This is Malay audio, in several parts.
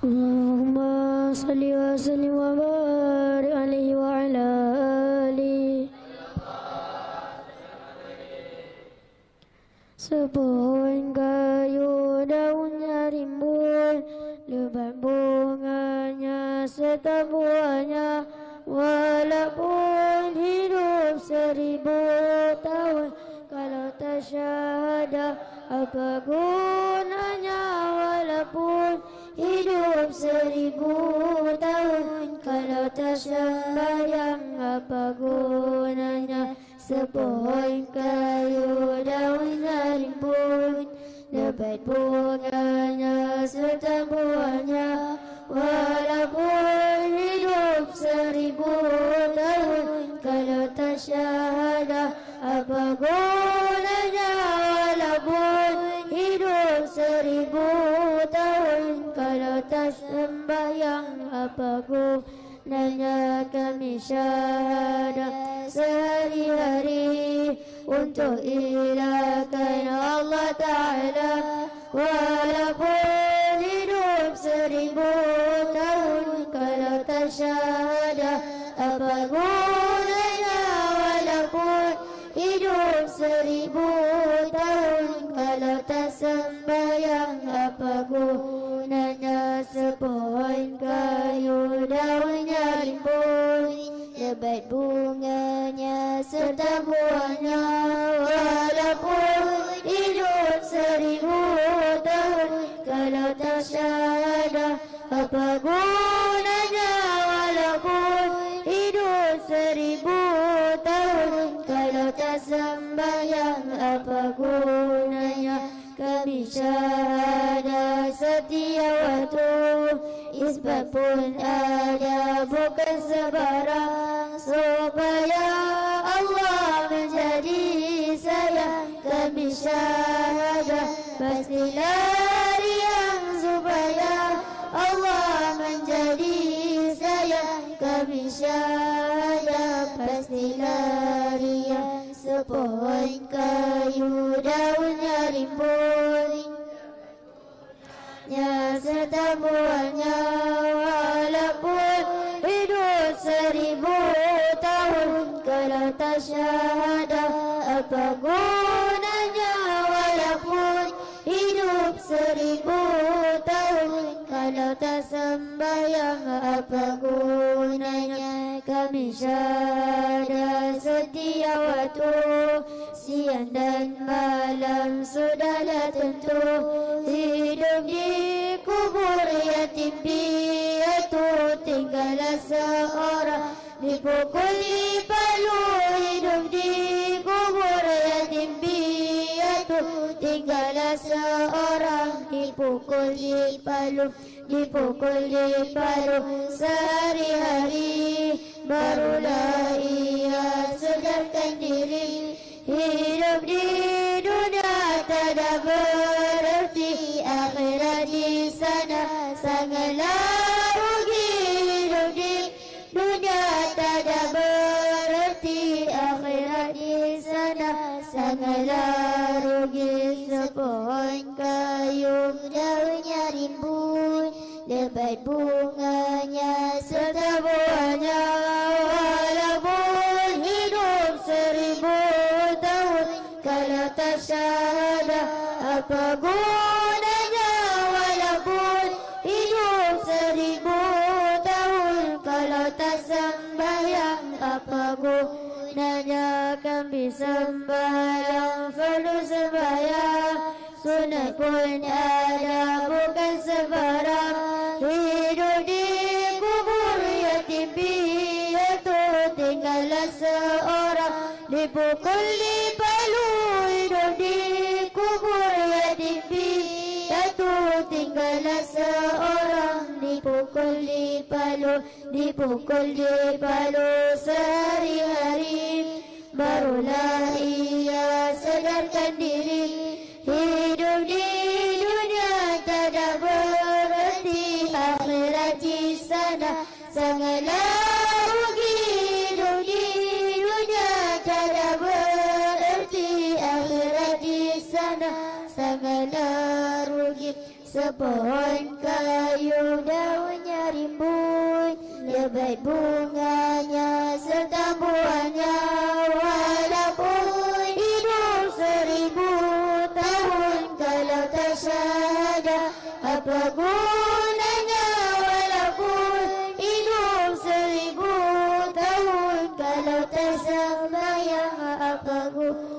Allahumma salli wa sallim wa barik alaihi wa ala alihi. Sepoin kayu daunnya rimbun, lebat bunganya serta buahnya. Walaupun hidup 1000 tahun, kalau tak syahadah apa gunanya? Walaupun hidup 1000 tahun, kalau tak sembahyang apa gunanya? Sepoin kayu daunnya rimbun, lebat bunganya serta buahnya. Walaupun hidup 1000 tahun, kalau tak syahadah apa gunanya? Walaupun hidup 1000 tahun, kalau tak sembahyang apa gunanya? Kami syahadah sehari-hari untuk ilahkan Allah Ta'ala. Walaupun hidup 1000 tahun, kalau tak syahadah apa gunanya? Walaupun hidup 1000 tahun, kalau tak sembahyang apa gunanya? Sepoin kayu daunnya rimbun, lebat bunganya serta buahnya. Walaupun hidup 1000 tahun, kalau tak syahadah apa gunanya? Walaupun hidup 1000 tahun, kalau tak sembahyang apa gunanya? Kami syahadah setiap waktu, isbat pun ada bukan sebarang, supaya Allah menjadi sayang. Kami syahadah pastilah riang, supaya Allah menjadi sayang. Kami syahadah pastilah riang. Sepoin kayu daunnya rimbun, serta buahnya. Walaupun hidup 1000 tahun, kalau tak syahadah apa gunanya? Walaupun hidup 1000 tahun, kalau tak sembahyang apa gunanya? Kami syahadah setiap waktu, siang dan malam sudahlah tentu. Hidup di kubur yatim piatu, tinggallah seorang dipukul dipalu. Hidup di kubur yatim piatu, tinggallah seorang dipukul dipalu. Dipukul dipalu sehari-hari, barulah ia sedarkan diri. Hidup di dunia tak ada berarti, akhirat di sana sangatlah rugi. Hidup di dunia tak ada berarti, akhirat di sana sangatlah rugi. Sepoin kayu daunnya rimbun, lebat bunganya serta buahnya. Walaupun hidup 1000 tahun, kalau tak syahadah apa gunanya? Walaupun hidup 1000 tahun, kalau tak sembahyang apa gunanya? Kami sembahyang fardu sembahyang, sunat pun ada bukan sebarang. Hidup di kubur yatim piatu, tinggallah seorang dipukul dipalu. Hidup di kubur yatim piatu, tinggallah seorang dipukul dipalu. Dipukul dipalu sehari-hari, barulah ia sadarkan diri. Hidup di dunia tak ada berarti, akhirat di sana sangatlah rugi. Hidup di dunia tak ada berarti, akhirat di sana sangatlah rugi. sepohon kayu daunnya rimbun, lebat bunganya serta buahnya. Walaupun hidup 1000 tahun kalau tak syahada, apa gunanya? Walaupun hidup 1000 tahun kalau tak sembahyang, apa gunanya?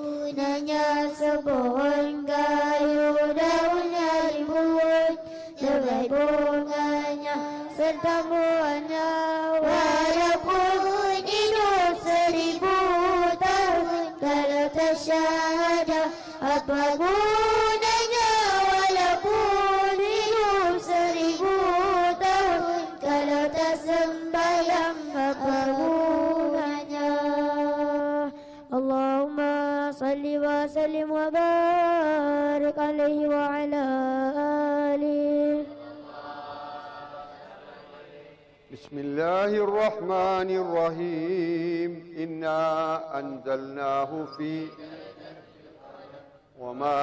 Sepohon kayu daunnya rimbun, lebat bunganya serta buahnya. Walaupun hidup 1000 tahun kalau tak syahada, apa gunanya? Walaupun hidup 1000 tahun kalau tak sembahyang, apa gunanya? Allahumma salli wa sallim wa barik alaihi wa ala alihi. Bismillahirrahmanirrahim. Inna anzalnahu fi wa ma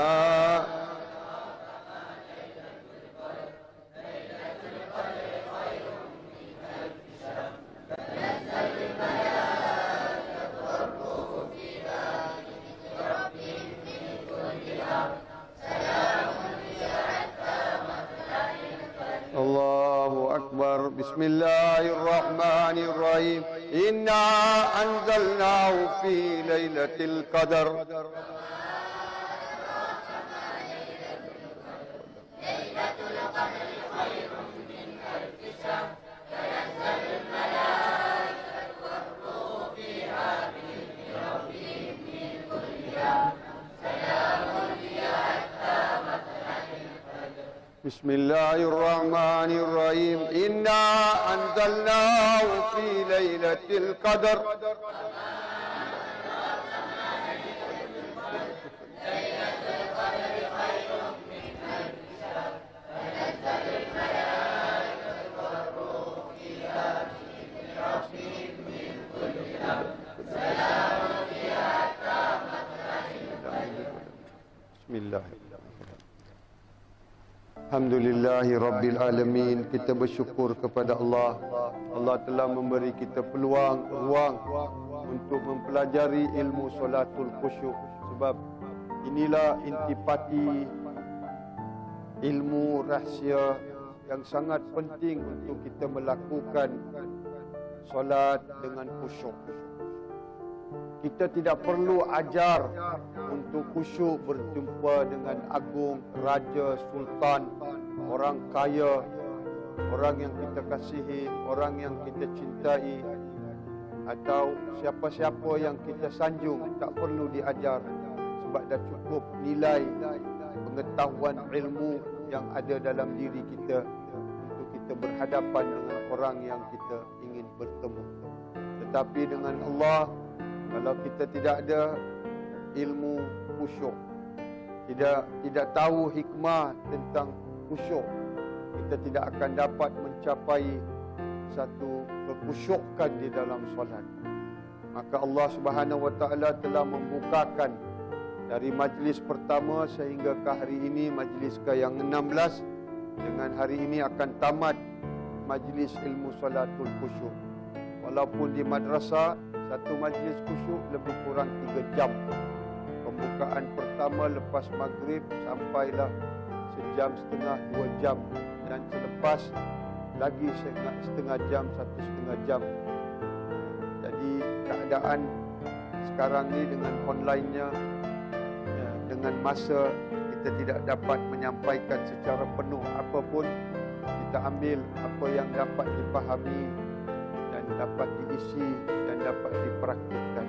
Allahu Akbar. Bismillahirrahmanirrahim. Inna anzalnahu fi lailatul qadar. Bismillahirrahmanirrahim. Inna anzalnahu fi lailatul qadar. Bismillahirrahmanirrahim. Alhamdulillahi Rabbil Alamin. Kita bersyukur kepada Allah. Allah telah memberi kita peluang, ruang untuk mempelajari ilmu solatul khusyuk. Sebab inilah intipati ilmu rahsia yang sangat penting untuk kita melakukan solat dengan khusyuk. Kita tidak perlu ajar untuk khusyuk berjumpa dengan agung, raja, sultan, orang kaya, orang yang kita kasihi, orang yang kita cintai, atau siapa-siapa yang kita sanjung. Tak perlu diajar, sebab dah cukup nilai pengetahuan ilmu yang ada dalam diri kita untuk kita berhadapan dengan orang yang kita ingin bertemu. Tetapi dengan Allah, kalau kita tidak ada ilmu khusyuk, tidak tahu hikmah tentang khusyuk, kita tidak akan dapat mencapai satu kekhusyukan di dalam solat. Maka Allah Subhanahu wa taala telah membukakan dari majlis pertama sehingga ke hari ini, majlis ke yang 16, dengan hari ini akan tamat majlis ilmu solatul khusyuk. Walaupun di madrasah satu majlis khusyuk lebih kurang 3 jam. Pembukaan pertama lepas maghrib sampailah sejam setengah 2 jam, dan selepas lagi setengah jam, 1,5 jam. Jadi keadaan sekarang ni dengan online-nya, dengan masa kita tidak dapat menyampaikan secara penuh apapun. Kita ambil apa yang dapat dipahami dan dapat diisi dan dapat dipraktikkan.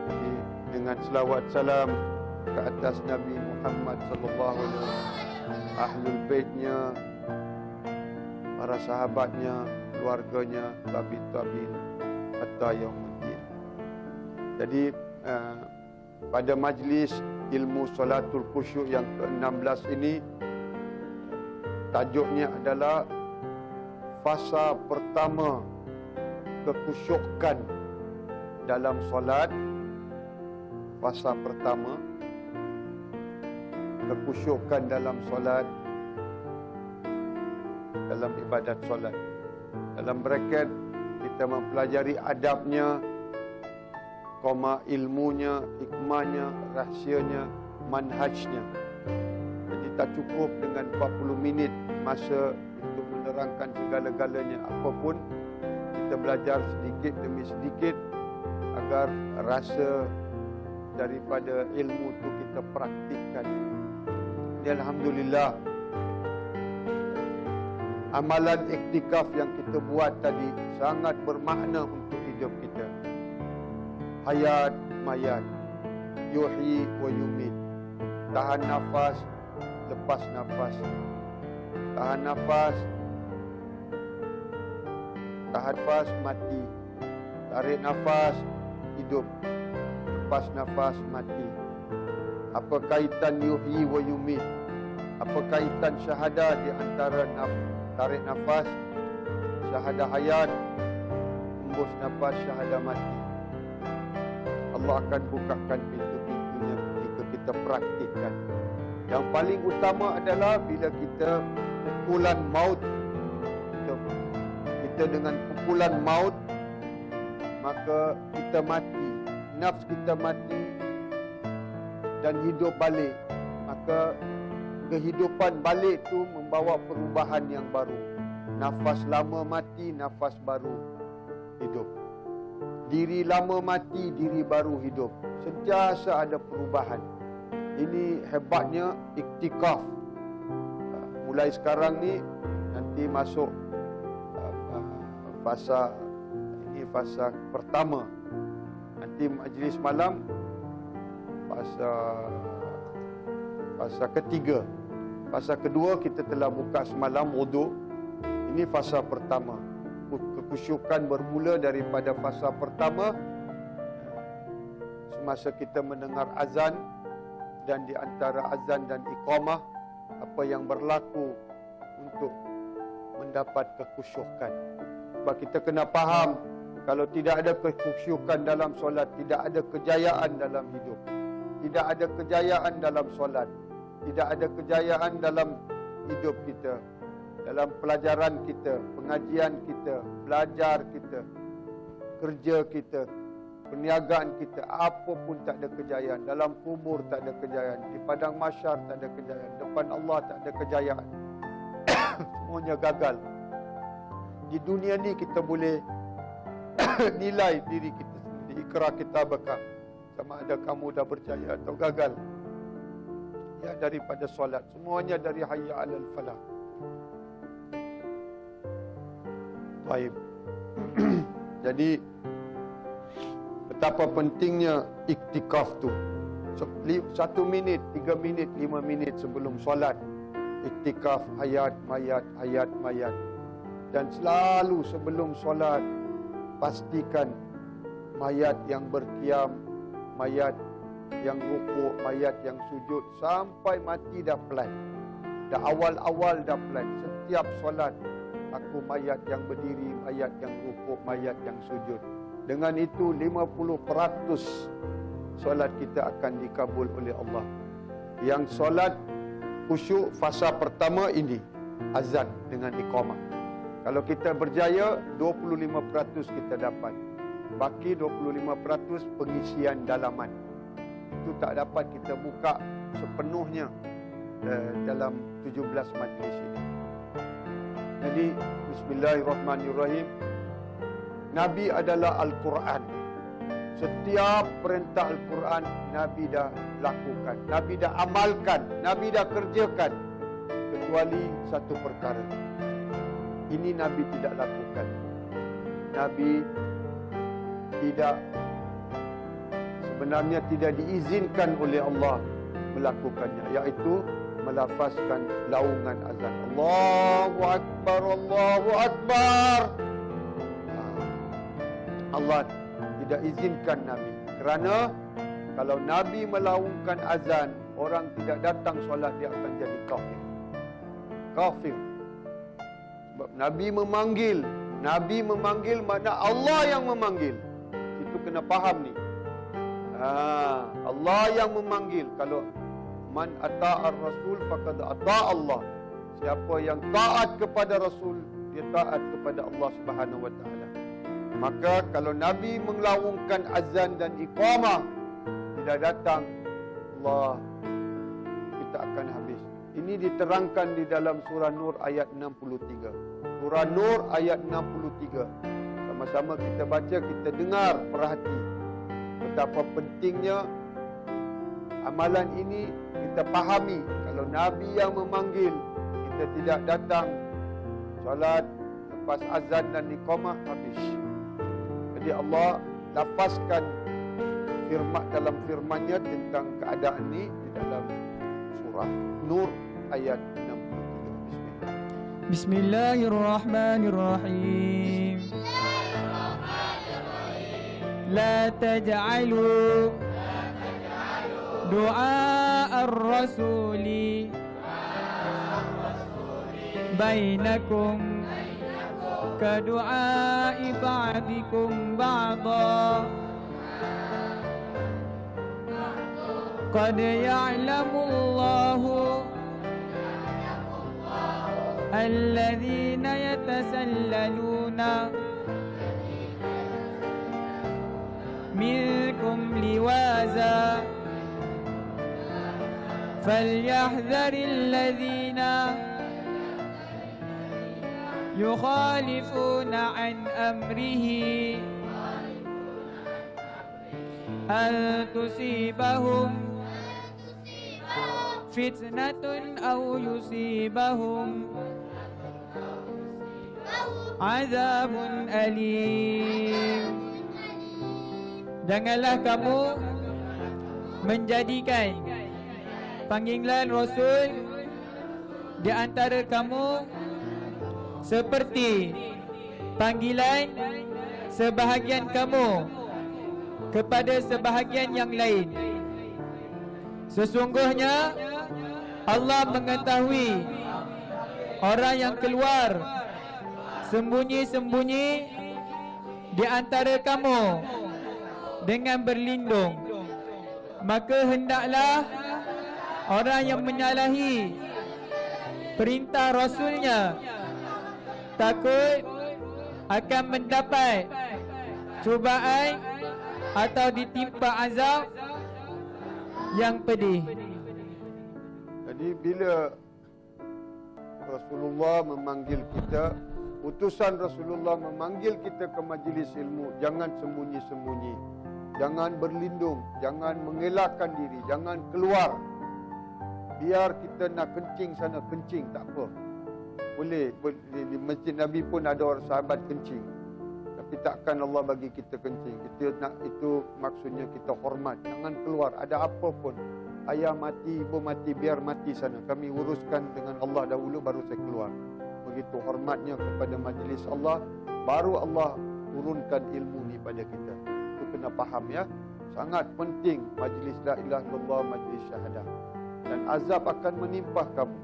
Jadi dengan selawat salam ke atas Nabi Muhammad sallallahu alaihi wasallam, ahlul baitnya, para sahabatnya, keluarganya, tabi'in hatta yaumuddin. Jadi pada majlis ilmu solatul khusyuk yang ke-16 ini, tajuknya adalah fasa pertama kekhusyukan dalam solat. Fasa pertama kekhusyukan dalam solat. dalam ibadat solat. Dalam braket, kita mempelajari adabnya, ilmunya, hikmahnya, rahsianya, manhajnya. Jadi tak cukup dengan 40 minit masa untuk menerangkan segala-galanya. Apapun, kita belajar sedikit demi sedikit agar rasa daripada ilmu itu kita praktikkan. Dan alhamdulillah, amalan iktikaf yang kita buat tadi sangat bermakna untuk hidup kita. Hayat mayat, yuhyi wa yumit. Tahan nafas, lepas nafas. Tahan nafas, mati. Tarik nafas, hidup. Lepas nafas, mati. Apa kaitan yuhyi wa yumit? Apa kaitan syahadah di antara tarik nafas, syahadah hayat, hembus nafas, syahadah mati? Allah akan bukakan pintu-pintunya ketika kita praktikkan. Yang paling utama adalah bila kita pukulan maut, kita dengan pukulan maut, maka kita mati, nafs kita mati dan hidup balik. Maka kehidupan balik itu membawa perubahan yang baru. Nafas lama mati, nafas baru hidup. Diri lama mati, diri baru hidup. Sentiasa ada perubahan. Ini hebatnya iktikaf. Mulai sekarang ni, nanti masuk fasa pertama. Nanti majlis malam fasa ketiga. Fasa kedua kita telah buka semalam wuduk. Ini fasa pertama. Kekhusyukan bermula daripada fasa pertama semasa kita mendengar azan, dan di antara azan dan iqamah apa yang berlaku untuk mendapat kekhusyukan. Sebab kita kena faham, kalau tidak ada kekhusyukan dalam solat, tidak ada kejayaan dalam hidup. Tidak ada kejayaan dalam solat, tidak ada kejayaan dalam hidup kita, dalam pelajaran kita, pengajian kita, belajar kita, kerja kita, perniagaan kita, apa pun tak ada kejayaan. Dalam kubur tak ada kejayaan, di padang mahsyar tak ada kejayaan, depan Allah tak ada kejayaan. Semuanya gagal. Di dunia ni kita boleh nilai diri kita sendiri, ikrar kita bakal sama ada kamu dah berjaya atau gagal. Ya, daripada solat, semuanya dari hayya 'alal falah. Baik. Jadi betapa pentingnya iktikaf tu. 1 minit, 3 minit, 5 minit sebelum solat, iktikaf hayat mayat, hayat mayat. Dan selalu sebelum solat, pastikan mayat yang berkiam, mayat yang rukuk, mayat yang sujud, sampai mati dah plan. Dah awal-awal dah plan. Setiap solat, aku mayat yang berdiri, mayat yang rukuk, mayat yang sujud. Dengan itu 50% solat kita akan dikabul oleh Allah. Yang solat khusyuk fasa pertama ini, azan dengan iqamah. Kalau kita berjaya, 25% kita dapat. Baki 25% pengisian dalaman. Itu tak dapat kita buka sepenuhnya dalam 17 majlis ini. Jadi, bismillahirrahmanirrahim. Nabi adalah Al-Quran. Setiap perintah Al-Quran, Nabi dah lakukan. Nabi dah amalkan. Nabi dah kerjakan. Kecuali satu perkara. Ini Nabi tidak lakukan. Nabi sebenarnya tidak diizinkan oleh Allah melakukannya, iaitu melafazkan laungan azan. Allahu Akbar, Allahu Akbar. Allah tidak izinkan Nabi. Kerana kalau Nabi melaungkan azan, orang tidak datang solat, dia akan jadi kafir. Kafir. Sebab Nabi memanggil makna Allah yang memanggil. Itu kena faham ni. Allah yang memanggil. Kalau man ata'ar rasul faqad ata'a Allah. Siapa yang taat kepada Rasul, dia taat kepada Allah Subhanahu wa taala. Maka kalau Nabi menglaungkan azan dan iqamah tidak datang, Allah, kita akan habis. Ini diterangkan di dalam surah Nur ayat 63. Surah Nur ayat 63. Sama-sama kita baca, kita dengar, perhati betapa pentingnya amalan ini. Kita fahami kalau Nabi yang memanggil, kita tidak datang, solat lepas azan dan iqamah habis. Jadi Allah lafazkan firman dalam firman-Nya tentang keadaan ini di dalam surah Nur ayat 63. Bismillahirrahmanirrahim. La taj'alu du'a ar-rasuli bainakum ka du'a'i ba'dikum ba'da. Qad ya'lamu Allahu alladhina yatasallaluna minkum liwaza falyahdharil ladhina yukhalifuna an amrihi an tusibahum fitnatun aw yusibahum azabun alim. Janganlah kamu menjadikan panggilan Rasul di antara kamu seperti panggilan sebahagian kamu kepada sebahagian yang lain. Sesungguhnya Allah mengetahui orang yang keluar sembunyi-sembunyi di antara kamu dengan berlindung. Maka hendaklah orang yang menyalahi perintah Rasulnya takut akan mendapat cubaan atau ditimpa azab yang pedih. Jadi bila Rasulullah memanggil kita, utusan Rasulullah memanggil kita ke majlis ilmu, jangan sembunyi-sembunyi, jangan berlindung, jangan mengelakkan diri, jangan keluar. Biar kita nak kencing sana, kencing, tak apa. Boleh, di Masjid Nabi pun ada orang sahabat kencing. Tapi takkan Allah bagi kita kencing. Kita nak, itu maksudnya kita hormat. Jangan keluar, ada apa pun. Ayah mati, ibu mati, biar mati sana. Kami uruskan dengan Allah dahulu, baru saya keluar. Begitu hormatnya kepada majlis Allah, baru Allah turunkan ilmu ni pada kita. Itu kena faham ya. Sangat penting majlis la ilaha illallah, majlis syahadah. Dan azab akan menimpa kamu.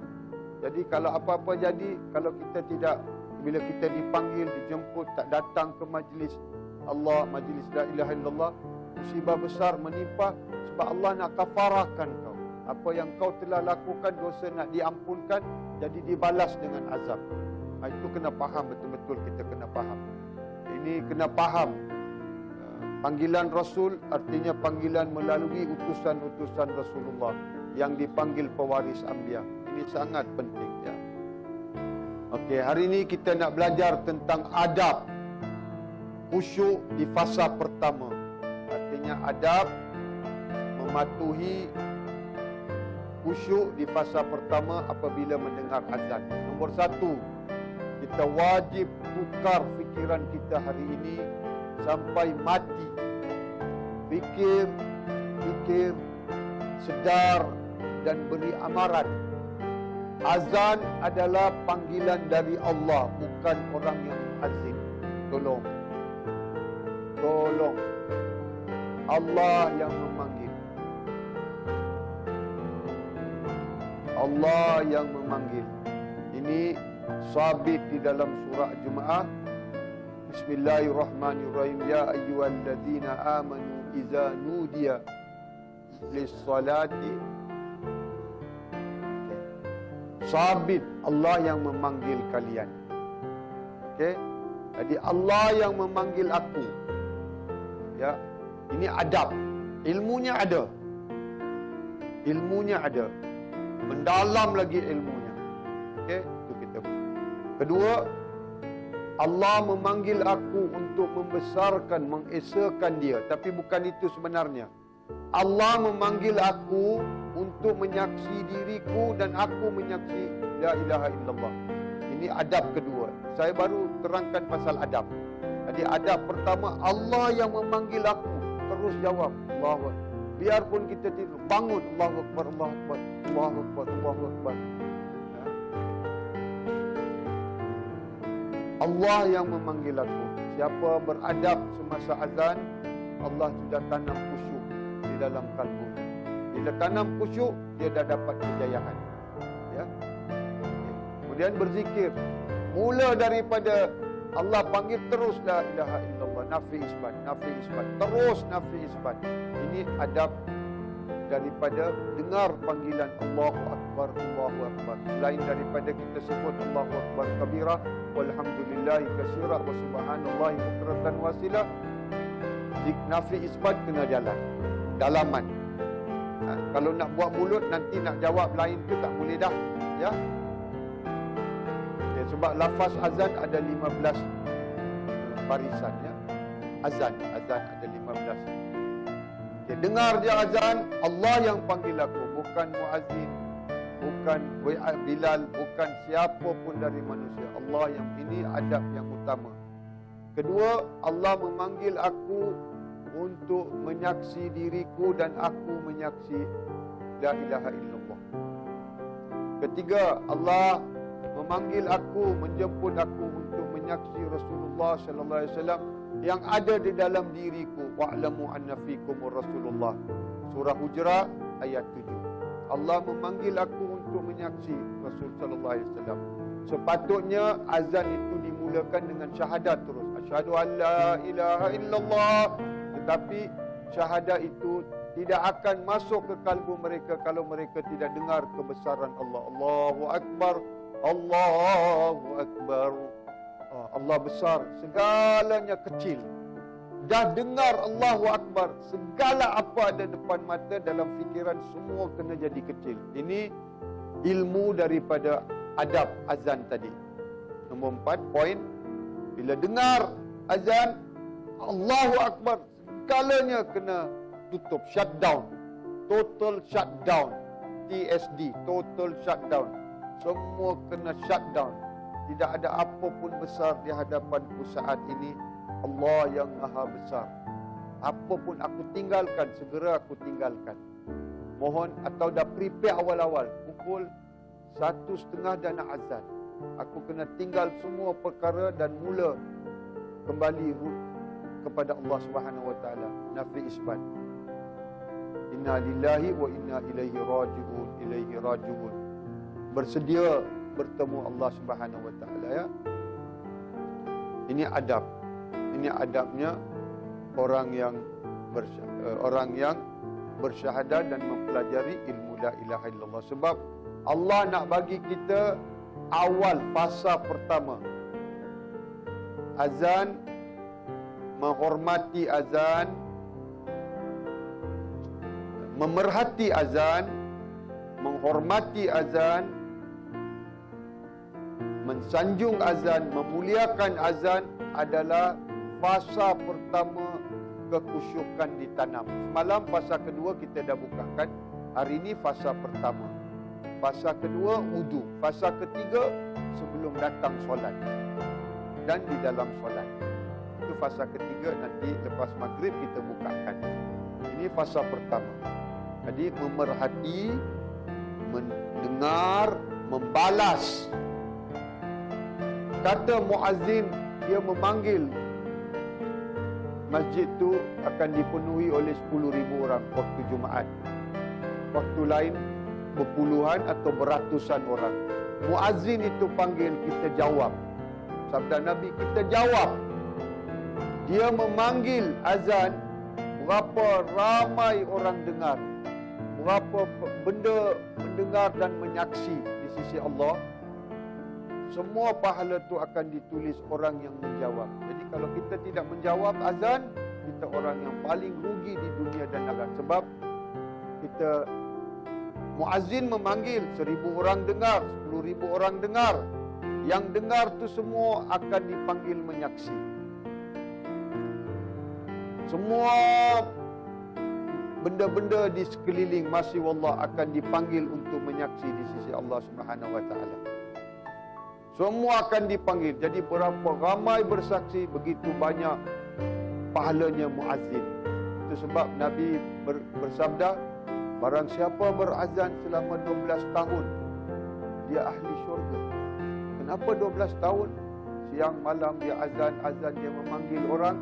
Jadi kalau apa-apa jadi, kalau kita tidak, bila kita dipanggil, dijemput, tak datang ke majlis Allah, majlis la ilaha illallah, musibah besar menimpa sebab Allah nak kafarahkan kau. Apa yang kau telah lakukan, dosa nak diampunkan, jadi dibalas dengan azab. Itu kena faham betul-betul, kita kena faham. Ini kena faham. Panggilan Rasul artinya panggilan melalui utusan-utusan Rasulullah yang dipanggil pewaris Anbiya. Ini sangat penting ya. Okey, hari ini kita nak belajar tentang adab khusyuk di fasa pertama. Artinya adab mematuhi khusyuk di fasa pertama apabila mendengar azan. Nombor satu, kita wajib tukar fikiran kita hari ini sampai mati. Fikir, sedar dan beri amaran. Azan adalah panggilan dari Allah, bukan orang yang azin. Tolong. Allah yang memanggil. Allah yang memanggil. Ini sabit di dalam surah Jumaah. Bismillahirrahmanirrahim. Ya ayyuhalladzina amanu idza nudiya lis-salati. sabit Allah yang memanggil kalian. Okey. Jadi Allah yang memanggil aku. Ya. Ini adab. Ilmunya ada. Ilmunya ada. Mendalam lagi ilmunya. Okey, itu kita. Kedua, Allah memanggil aku untuk membesarkan, mengesakan dia. Tapi bukan itu sebenarnya. Allah memanggil aku untuk menyaksi diriku dan aku menyaksi la ilaha illallah. Ini adab kedua. Saya baru terangkan pasal adab. Jadi adab pertama, Allah yang memanggil aku. Terus jawab, Allahu Akbar. Biarpun kita tidur, bangun, Allahu Akbar, Allahu Akbar, Allahu Akbar, Allahu Akbar. Allah yang memanggil aku. Siapa beradab semasa azan, Allah sudah tanam khusyuk di dalam kalbu. Bila tanam khusyuk, dia dah dapat kejayaan. Ya. Kemudian berzikir. Mula daripada Allah panggil terus la ilaha illallah, nafi isbat, nafi isbat, terus nafi isbat. Ini adab daripada dengar panggilan Allahu Akbar, Allahu Akbar. Selain daripada kita sebut Allahu Akbar kabira, walhamdulillahi katsira wa subhanallahi bukratan wasila. Nafi isbat kena jalan, dalaman. Kalau nak buat mulut nanti nak jawab lain tu tak boleh dah, ya. Okay, sebab lafaz azan ada 15 barisan, ya. Azan ada 15. Okay, dengar je azan, Allah yang panggil aku, bukan muazzin, bukan Bilal, bukan siapa pun dari manusia. Allah yang, ini adab yang utama. Kedua, Allah memanggil aku untuk menyaksi diriku dan aku menyaksi la ilaha illallah. Ketiga, Allah memanggil aku, menjemput aku untuk menyaksi Rasulullah sallallahu alaihi wasallam yang ada di dalam diriku. Wa'lamu anna fikumur Rasulullah. Surah Hujurat ayat 7. Allah memanggil aku untuk menyaksi Rasul sallallahu alaihi wasallam. Sepatutnya azan itu dimulakan dengan syahadat terus. Asyhadu an la ilaha illallah. Tetapi syahadat itu tidak akan masuk ke kalbu mereka kalau mereka tidak dengar kebesaran Allah. Allahu Akbar, Allahu Akbar. Allah besar, segalanya kecil. Dah dengar Allahu Akbar, segala apa ada depan mata dalam fikiran semua kena jadi kecil. Ini ilmu daripada adab azan tadi. Nombor 4 poin, bila dengar azan Allahu Akbar, segalanya kena tutup, shutdown, total shutdown, TSD, total shutdown. Semua kena shutdown. Tidak ada apa pun besar di hadapanku saat ini. Allah yang maha besar. Apa pun aku tinggalkan, segera aku tinggalkan. Mohon, atau dah prepare awal-awal, pukul 1:30 dah nak azan. Aku kena tinggal semua perkara dan mula kembali kepada Allah Subhanahu wa taala. Nafi isbat. Inna lillahi wa inna ilaihi raji'un, ilaihi raji'un. Bersedia bertemu Allah Subhanahu wa taala, ya. Ini adab. Ini adabnya orang yang bersyahadat dan mempelajari ilmu la ilaha illallah. Sebab Allah nak bagi kita awal fasa pertama. Azan, menghormati azan, memerhati azan, menghormati azan, mensanjung azan, memuliakan azan adalah fasa pertama kekhusyukan ditanam. Semalam fasa kedua kita dah bukakan. Hari ini fasa pertama. Fasa kedua wudu. Fasa ketiga sebelum datang solat dan di dalam solat. Itu fasa ketiga, nanti lepas maghrib kita bukakan. Ini fasa pertama. Jadi memerhati, mendengar, membalas. Kata muazzin, dia memanggil, masjid tu akan dipenuhi oleh 10,000 orang waktu Jumaat. Waktu lain berpuluhan atau beratusan orang. Muazzin itu panggil, kita jawab. Sabda Nabi, kita jawab. Dia memanggil azan, berapa ramai orang dengar, berapa benda mendengar dan menyaksi di sisi Allah, semua pahala tu akan ditulis orang yang menjawab. Jadi kalau kita tidak menjawab azan, kita orang yang paling rugi di dunia dan akhirat. Sebab kita muazzin memanggil, 1000 orang dengar, 10,000 orang dengar. Yang dengar tu semua akan dipanggil menyaksi. Semua benda-benda di sekeliling masih wallah akan dipanggil untuk menyaksi di sisi Allah Subhanahu wa taala. Semua akan dipanggil. Jadi berapa ramai bersaksi, begitu banyak pahalanya muazzin. Itu sebab Nabi bersabda, barang siapa berazan selama 12 tahun, dia ahli syurga. Kenapa 12 tahun? Siang malam dia azan dia memanggil orang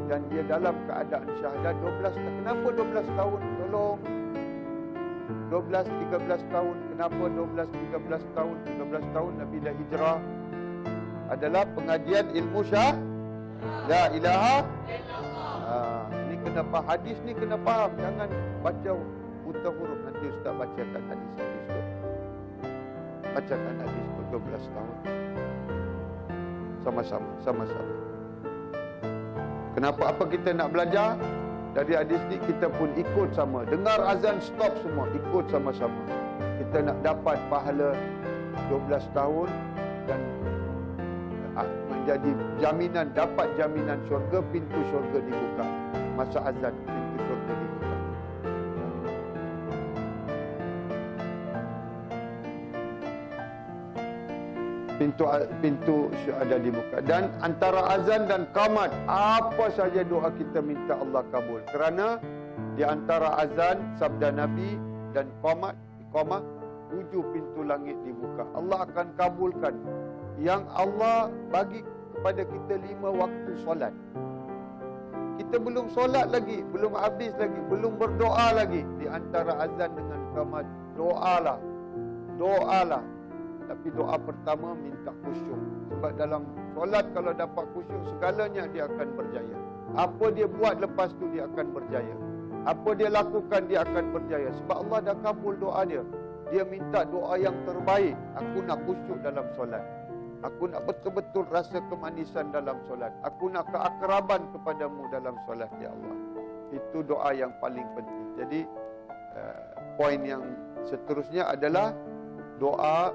dan dia dalam keadaan syahadat 12 tahun. Kenapa 12 tahun? Tolong. 12, 13 tahun. Kenapa 12, 13 tahun? 13 tahun Nabi dah hijrah. Adalah pengajian ilmu la ilaha illallah. Ini kena faham. Hadis ni kena faham. Jangan baca buta huruf. Nanti Ustaz bacakan hadis tu. Bacakan hadis tu 12 tahun. Sama-sama. Kenapa? Apa kita nak belajar? Dari hadis ni kita pun ikut sama. Dengar azan, stop semua. Ikut sama-sama. Kita nak dapat pahala 12 tahun dan menjadi jaminan, dapat jaminan syurga, pintu syurga dibuka. Masa azan, pintu syurga dibuka. Pintu ada dibuka. Dan antara azan dan qamat, apa saja doa kita minta Allah kabul. Kerana di antara azan, sabda Nabi dan iqamah, 7 pintu langit dibuka. Allah akan kabulkan. Yang Allah bagi kepada kita 5 waktu solat. Kita belum solat lagi, belum habis lagi, belum berdoa lagi. Di antara azan dengan iqamah, doalah. Tapi doa pertama minta khusyuk. Sebab dalam solat kalau dapat khusyuk, segalanya dia akan berjaya. Apa dia buat lepas tu dia akan berjaya. Apa dia lakukan dia akan berjaya. Sebab Allah dah kabul doa dia. Dia minta doa yang terbaik. Aku nak khusyuk dalam solat. Aku nak betul-betul rasa kemanisan dalam solat. Aku nak keakraban kepadamu dalam solat, ya Allah. Itu doa yang paling penting. Jadi poin yang seterusnya adalah doa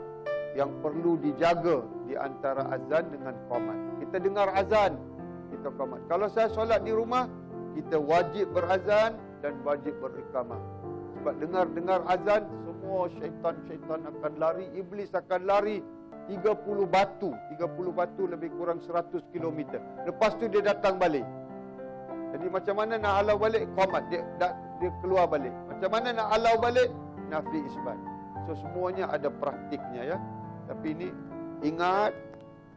yang perlu dijaga di antara azan dengan qamat. Kita dengar azan, kita qamat. Kalau saya solat di rumah, kita wajib berazan dan wajib beriqamah. Sebab dengar azan, semua syaitan akan lari, iblis akan lari 30 batu lebih kurang 100 km. Lepas tu dia datang balik. Jadi macam mana nak halau balik? Qamat, dia keluar balik. Macam mana nak halau balik? Nafi isbat. So semuanya ada praktiknya, ya. Tapi ini ingat,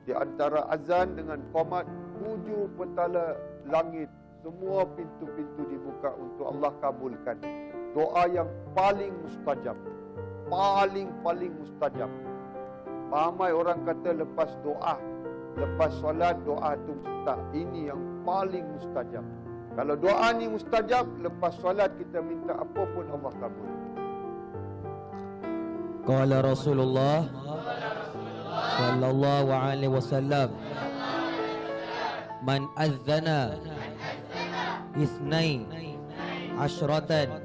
di antara azan dengan qamat, 7 petala langit, semua pintu-pintu dibuka untuk Allah kabulkan. Doa yang paling mustajab. Paling mustajab. Ramai orang kata lepas doa, lepas solat doa tu tak. Ini yang paling mustajab. Kalau doa ni mustajab, lepas solat kita minta apa pun Allah kabul. Qala Rasulullah sallallahu alaihi wasallam, man adzana ithnain asyratan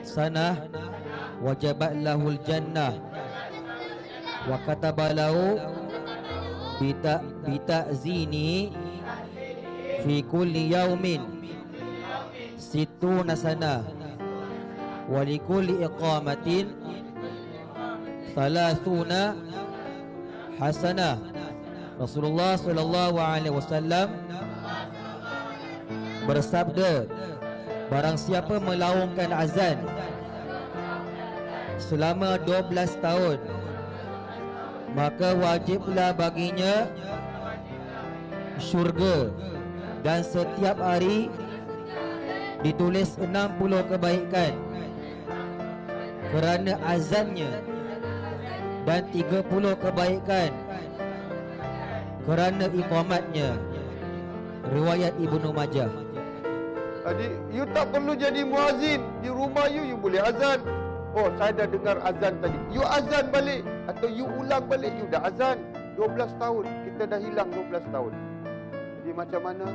sanah wajabat lahul jannah wa kataba lahu bita'zini fi kulli yaumin situna sanah wa li kulli iqamatin thalathuna hasanah. Rasulullah sallallahu alaihi wasallam bersabda, barang siapa melaungkan azan selama 12 tahun, maka wajiblah baginya syurga, dan setiap hari ditulis 60 kebaikan kerana azannya, dan 30 kebaikan kerana iqamatnya. Riwayat Ibnu Majah. Jadi you tak perlu jadi muazzin. Di rumah you boleh azan. Oh, saya dah dengar azan tadi. You azan balik atau you ulang balik, you dah azan. 12 tahun. Kita dah hilang 12 tahun. Jadi macam mana?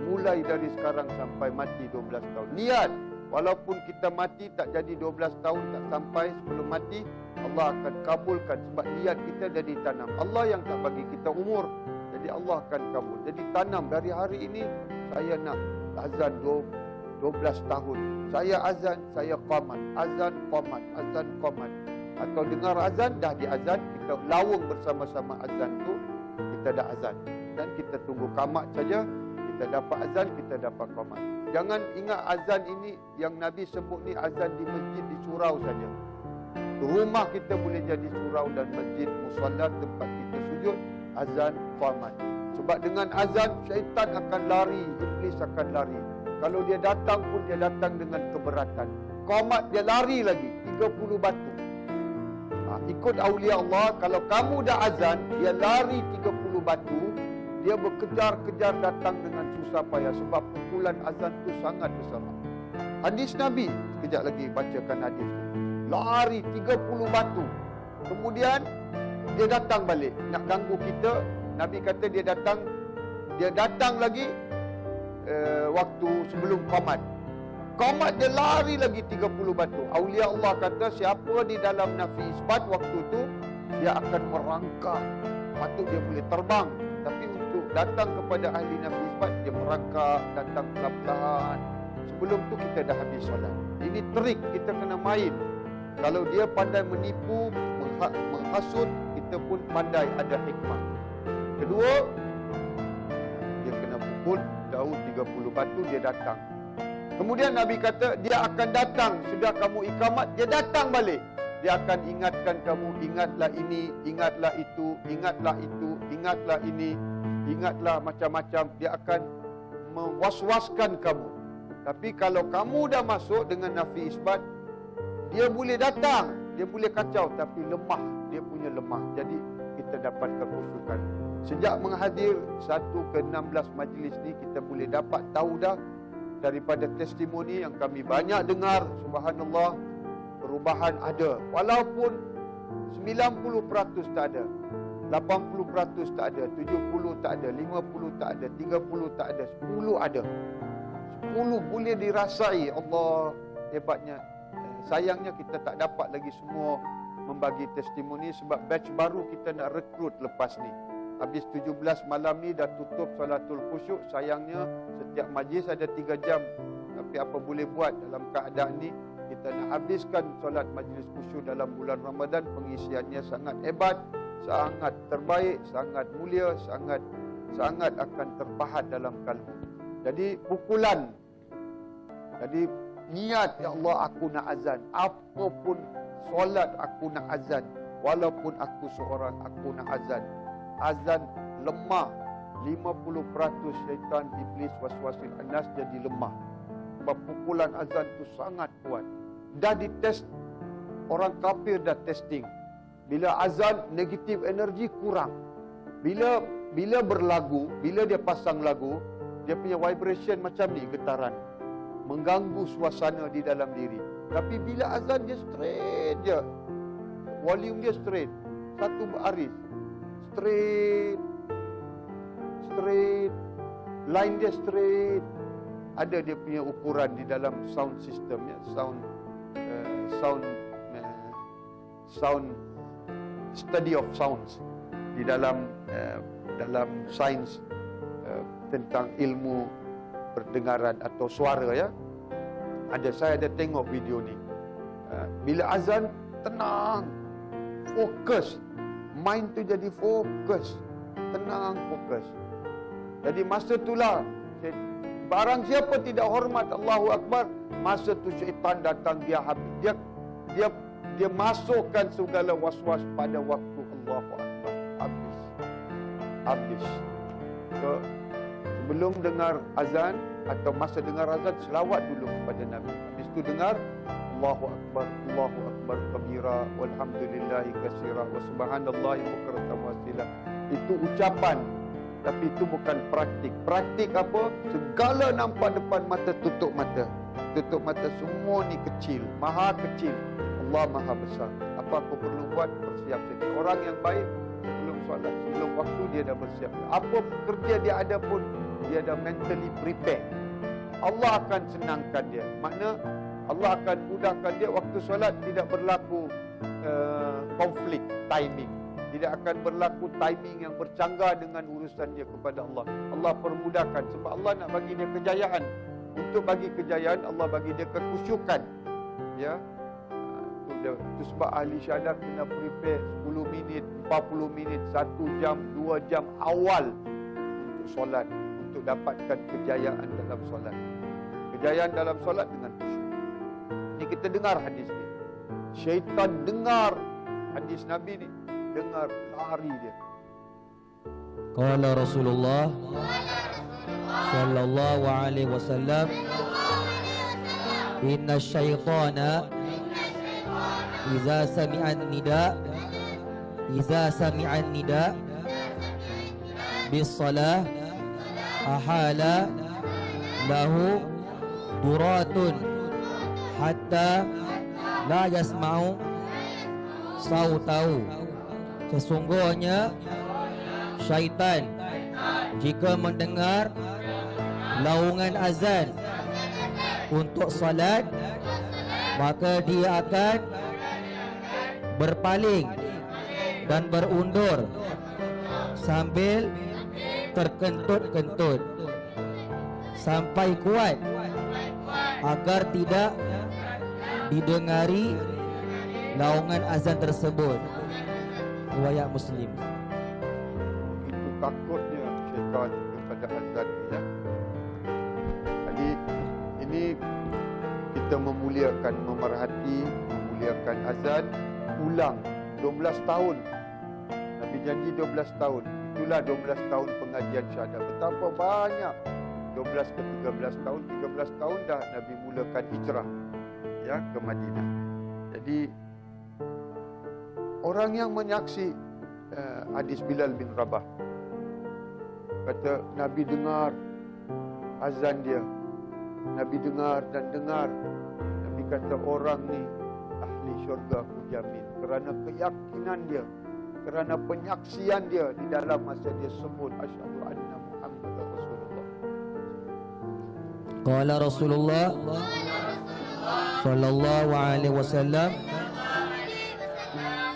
Mulai dari sekarang sampai mati 12 tahun. Niat. Walaupun kita mati tak jadi 12 tahun, tak sampai sebelum mati, Allah akan kabulkan sebab niat kita dah ditanam. Allah yang tak bagi kita umur. Jadi Allah akan kabul. Jadi tanam dari hari ini, saya nak azan 12 tahun. Saya azan, saya qamat. Azan, qamat. Azan, qamat. Atau dengar azan, dah diazan, kita lawung bersama-sama azan tu, kita dah azan. Dan kita tunggu qamat saja, kita dapat azan, kita dapat qamat. Jangan ingat azan ini yang Nabi sebut ni azan di masjid, di surau saja. Rumah kita boleh jadi surau dan masjid, musalla, tempat kita sujud, azan, qamat. Sebab dengan azan, syaitan akan lari, iblis akan lari. Kalau dia datang pun, dia datang dengan keberatan. Qamat dia lari lagi, 30 batu. Ikut awliya Allah, kalau kamu dah azan, dia lari 30 batu, dia berkejar-kejar datang dengan susah payah. Sebab pukulan azan tu sangat besar. Hadis Nabi, sekejap lagi bacakan hadis tu. Lari 30 batu. Kemudian, dia datang balik, nak ganggu kita. Nabi kata dia datang lagi waktu sebelum qamat. Qamat dia lari lagi 30 batu. Awliya Allah kata siapa di dalam nafi isbat waktu tu, dia akan merangkak. Patut dia boleh terbang. Tapi untuk datang kepada ahli nafi isbat, dia merangkak, datang pelan-pelan. Sebelum tu kita dah habis solat. Ini trik, kita kena main. Kalau dia pandai menipu, menghasut, kita pun pandai ada hikmah. Kedua, dia kena pukul daun 30 batu, dia datang. Kemudian Nabi kata, dia akan datang. Sudah kamu ikamat, dia datang balik. Dia akan ingatkan kamu, ingatlah ini, ingatlah itu, ingatlah itu, ingatlah ini, ingatlah macam-macam. Dia akan mewaswaskan kamu. Tapi kalau kamu dah masuk dengan nafi isbat, dia boleh datang, dia boleh kacau, tapi lemah. Dia punya lemah. Jadi kita dapat kekhusyukan. Sejak menghadir 1 ke 16 majlis ni, kita boleh dapat tahu dah daripada testimoni yang kami banyak dengar, subhanallah, perubahan ada. Walaupun 90% tak ada, 80% tak ada, 70 tak ada, 50 tak ada, 30 tak ada, 10 ada. 10 boleh dirasai. Allah hebatnya. Sayangnya kita tak dapat lagi semua membagi testimoni sebab batch baru kita nak rekrut lepas ni. Habis 17 malam ni dah tutup salatul khusyuk. Sayangnya setiap majlis ada 3 jam. Tapi apa boleh buat dalam keadaan ni, kita nak habiskan solat majlis khusyuk dalam bulan Ramadan. Pengisiannya sangat hebat, sangat terbaik, sangat mulia, sangat akan terpahat dalam kalbu. Jadi pukulan. Jadi niat, ya Allah aku nak azan. Apapun solat aku nak azan. Walaupun aku seorang, aku nak azan. Azan lemah. 50% syaitan, iblis, waswasil anas jadi lemah. Sebab pukulan azan tu sangat kuat. Dah dites, orang kafir dah testing. Bila azan, negatif energi kurang. Bila berlagu, bila dia pasang lagu, dia punya vibration macam ni, getaran. Mengganggu suasana di dalam diri. Tapi bila azan, dia straight je. Volume dia straight. Satu baris. Straight. Line dia straight. Ada dia punya ukuran di dalam sound system ya. Sound study of sounds. Di dalam sains tentang ilmu perdengaran atau suara ya. Saya ada tengok video ni. Bila azan tenang, fokus. Mind tu jadi fokus. Tenang, fokus. Jadi masa itulah barang siapa tidak hormat Allahu Akbar, masa tu syaitan datang, dia habis. Dia masukkan segala waswas pada waktu Allahu Akbar. Habis. So, sebelum dengar azan atau masa dengar azan, selawat dulu kepada Nabi. Habis itu dengar Allahu Akbar kabira walhamdulillahi katsira wa subhanallahi bukratan wa asila. Itu ucapan, tapi itu bukan praktik. Praktik apa? Segala nampak depan mata, tutup mata. Tutup mata, semua ni kecil, maha kecil. Allah Maha Besar. Apa aku perlu buat? Bersiap saja. Orang yang baik sebelum solat, sebelum waktu dia dah bersiap. Apa kerja dia ada pun, dia dah mentally prepare. Allah akan senangkan dia. Makna Allah akan mudahkan dia. Waktu solat tidak berlaku konflik timing. Tidak akan berlaku timing yang bercanggah dengan urusan dia kepada Allah. Allah permudahkan sebab Allah nak bagi dia kejayaan. Untuk bagi kejayaan, Allah bagi dia kekhusyukan. Ya. Itu sebab ahli syahadat kena prepare 10 minit, 40 minit, 1 jam, 2 jam awal untuk solat, untuk dapatkan kejayaan dalam solat. Kejayaan dalam solat dengan khusyuk. Ini kita dengar hadis ni. Syaitan dengar hadis Nabi ni, dengar lari dia. Qala Rasulullah sallallahu alaihi wasallam, inna syaitana Iza sami'an nida bis salah ahala lahu duratun hatta la yasma'u sautahu. Sesungguhnya syaitan jika mendengar laungan azan untuk salat, maka dia akan berpaling dan berundur sambil terkentut-kentut sampai kuat agar tidak didengari laungan azan tersebut. Riwayat Muslim. Itu takutnya syaitan kepada azan ya. Jadi ini kita memuliakan, memerhati, memuliakan azan. Ulang 12 tahun. Nabi janji 12 tahun. Itulah 12 tahun pengajian syahadat. Betapa banyak. 12 ke 13 tahun, 13 tahun dah Nabi mulakan hijrah ya ke Madinah. Jadi orang yang menyaksi hadis Bilal bin Rabah, kata Nabi dengar azan dia. Nabi dengar dan dengar. Nabi kata orang ni ahli syurga aku jamin, kerana keyakinan dia, kerana penyaksian dia di dalam masa dia sebut asyhadu anna Muhammadar Rasulullah. Qala Rasulullah sallallahu alaihi wasallam,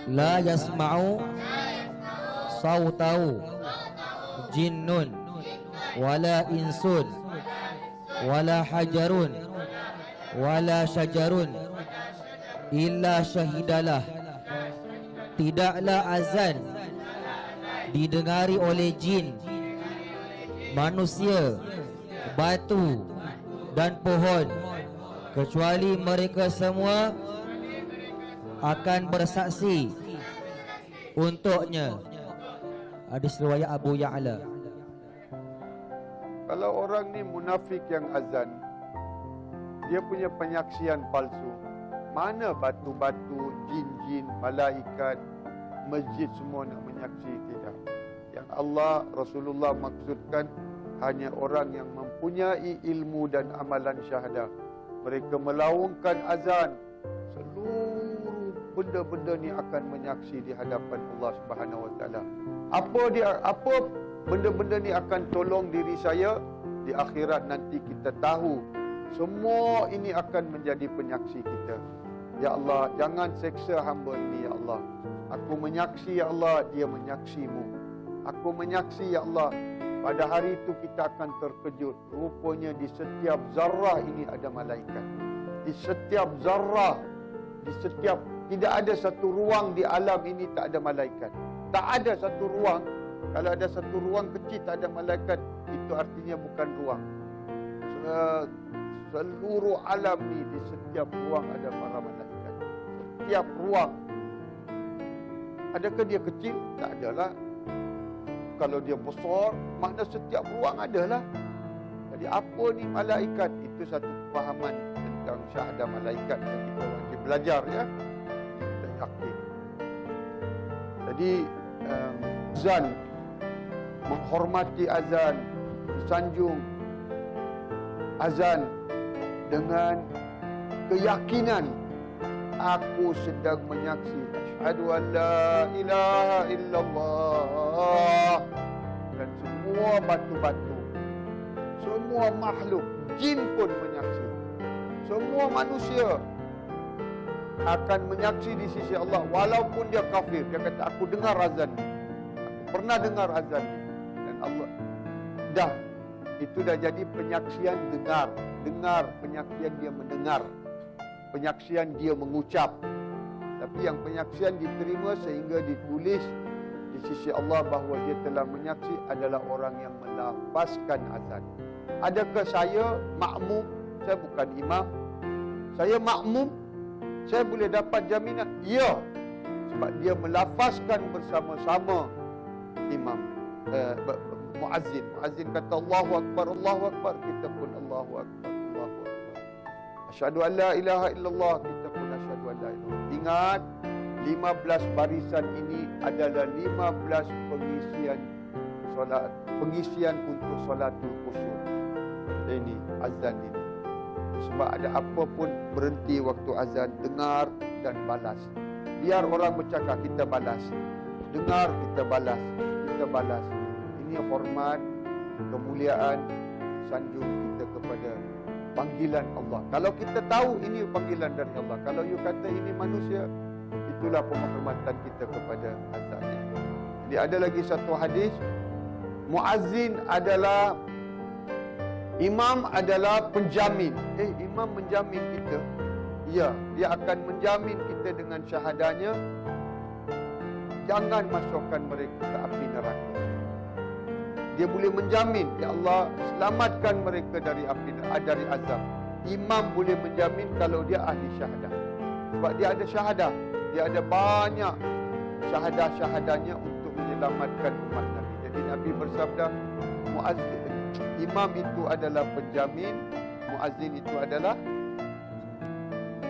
la yasma'u sautahu jinnun wala insun wala hajarun wala syajarun illa syahidalah. Tidaklah azan didengari oleh jin, manusia, batu dan pohon, kecuali mereka semua akan bersaksi untuknya. Hadis riwayat Abu Ya'la. Kalau orang ni munafik yang azan, dia punya penyaksian palsu. Mana batu-batu, jin-jin, malaikat, masjid semua nak menyaksi? Tidak. Yang Allah, Rasulullah maksudkan hanya orang yang mempunyai ilmu dan amalan syahadah. Mereka melaungkan azan, seluruh benda-benda ni akan menyaksi di hadapan Allah Subhanahu Wa Taala. Apa benda-benda ni akan tolong diri saya di akhirat nanti kita tahu. Semua ini akan menjadi penyaksi kita. Ya Allah, jangan seksa hamba ini, ya Allah. Aku menyaksi, ya Allah, dia menyaksimu. Aku menyaksi, ya Allah. Pada hari itu kita akan terkejut. Rupanya di setiap zarrah ini ada malaikat. Di setiap zarrah, tidak ada satu ruang di alam ini tak ada malaikat. Tak ada satu ruang. Kalau ada satu ruang kecil tak ada malaikat, itu artinya bukan ruang. Seluruh alam ni, di setiap ruang ada para malaikat. Setiap ruang. Adakah dia kecil? Tak adalah. Kalau dia besar, makna setiap ruang adalah. Jadi apa ni malaikat? Itu satu pemahaman tentang syahadah malaikat yang kita wajib belajar ya. Kita yakin. Jadi azan, menghormati azan, sanjung azan dengan keyakinan aku sedang menyaksi asyhadu an la ilaha illallah, dan semua batu-batu, semua makhluk, jin pun menyaksi, semua manusia akan menyaksi di sisi Allah walaupun dia kafir. Dia kata aku dengar azan, aku pernah dengar azan, dan Allah dah, itu dah jadi penyaksian dengar, penyaksian dia mendengar, penyaksian dia mengucap. Tapi yang penyaksian diterima sehingga ditulis di sisi Allah bahawa dia telah menyaksi adalah orang yang melafazkan azan. Adakah saya makmum? Saya bukan imam. Saya makmum, saya boleh dapat jaminan? Ya, sebab dia melafazkan bersama-sama imam, muazzin. Muazzin kata Allahu Akbar, Allahu Akbar, kita pun Allahu Akbar, Allahu Akbar. Asyhadu an la ilaha illallah, kita pun asyhadu an la ilaha illallah. Ingat, 15 barisan ini adalah 15 pengisian solat, pengisian untuk solatul khusyuk. Ini azan ini. Sebab ada apa pun berhenti waktu azan, dengar dan balas. Biar orang bercakap, kita balas. Dengar, kita balas. Kita balas. Ini hormat, kemuliaan, sanjung kita kepada panggilan Allah. Kalau kita tahu ini panggilan dari Allah, kalau you kata ini manusia, itulah penghormatan kita kepada azan. Jadi ada lagi satu hadis, muazzin adalah, imam adalah penjamin. Imam menjamin kita. Ya, dia akan menjamin kita dengan syahadanya. Jangan masukkan mereka ke api neraka. Dia boleh menjamin, ya Allah, selamatkan mereka dari api neraka, dari azab. Imam boleh menjamin kalau dia ahli syahadah. Sebab dia ada syahadah. Dia ada banyak syahadah-syahadahnya untuk menyelamatkan umat Nabi. Jadi Nabi bersabda, imam itu adalah penjamin, muazzin itu adalah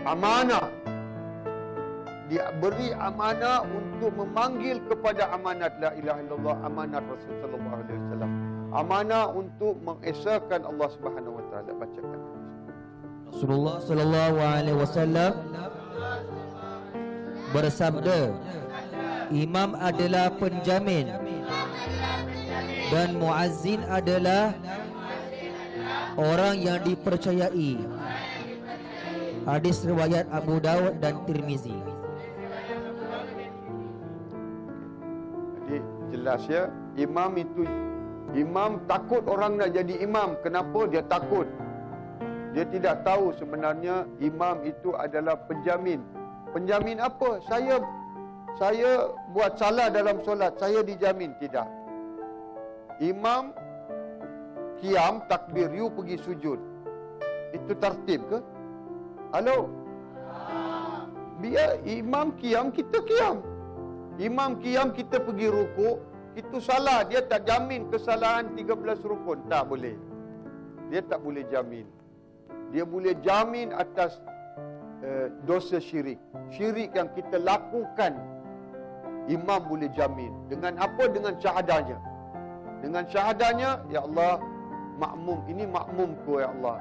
amanah. Dia beri amanah untuk memanggil kepada amanat la ilaha illallah, amanat Rasul sallallahu alaihi wasallam. Amanah untuk mengesahkan Allah Subhanahu wa taala. Bacakan. Rasulullah sallallahu alaihi wasallam bersabda, imam adalah penjamin dan muazzin adalah orang yang dipercayai. Hadis riwayat Abu Dawud dan Tirmizi. Jadi jelas ya, imam itu, imam takut orang nak jadi imam. Kenapa? Dia takut. Dia tidak tahu sebenarnya imam itu adalah penjamin. Penjamin apa? Saya buat salah dalam solat, saya dijamin. Tidak. Imam qiyam, takbir, you pergi sujud. Itu tertib ke? Halo? Biar imam qiyam, kita qiyam. Imam qiyam, kita pergi rukuk, itu salah. Dia tak jamin kesalahan 13 rukun. Tak boleh. Dia tak boleh jamin. Dia boleh jamin atas dosa syirik. Syirik yang kita lakukan, imam boleh jamin. Dengan apa? Dengan syahadanya. Dengan syahadanya, ya Allah, makmum, ini makmumku ya Allah.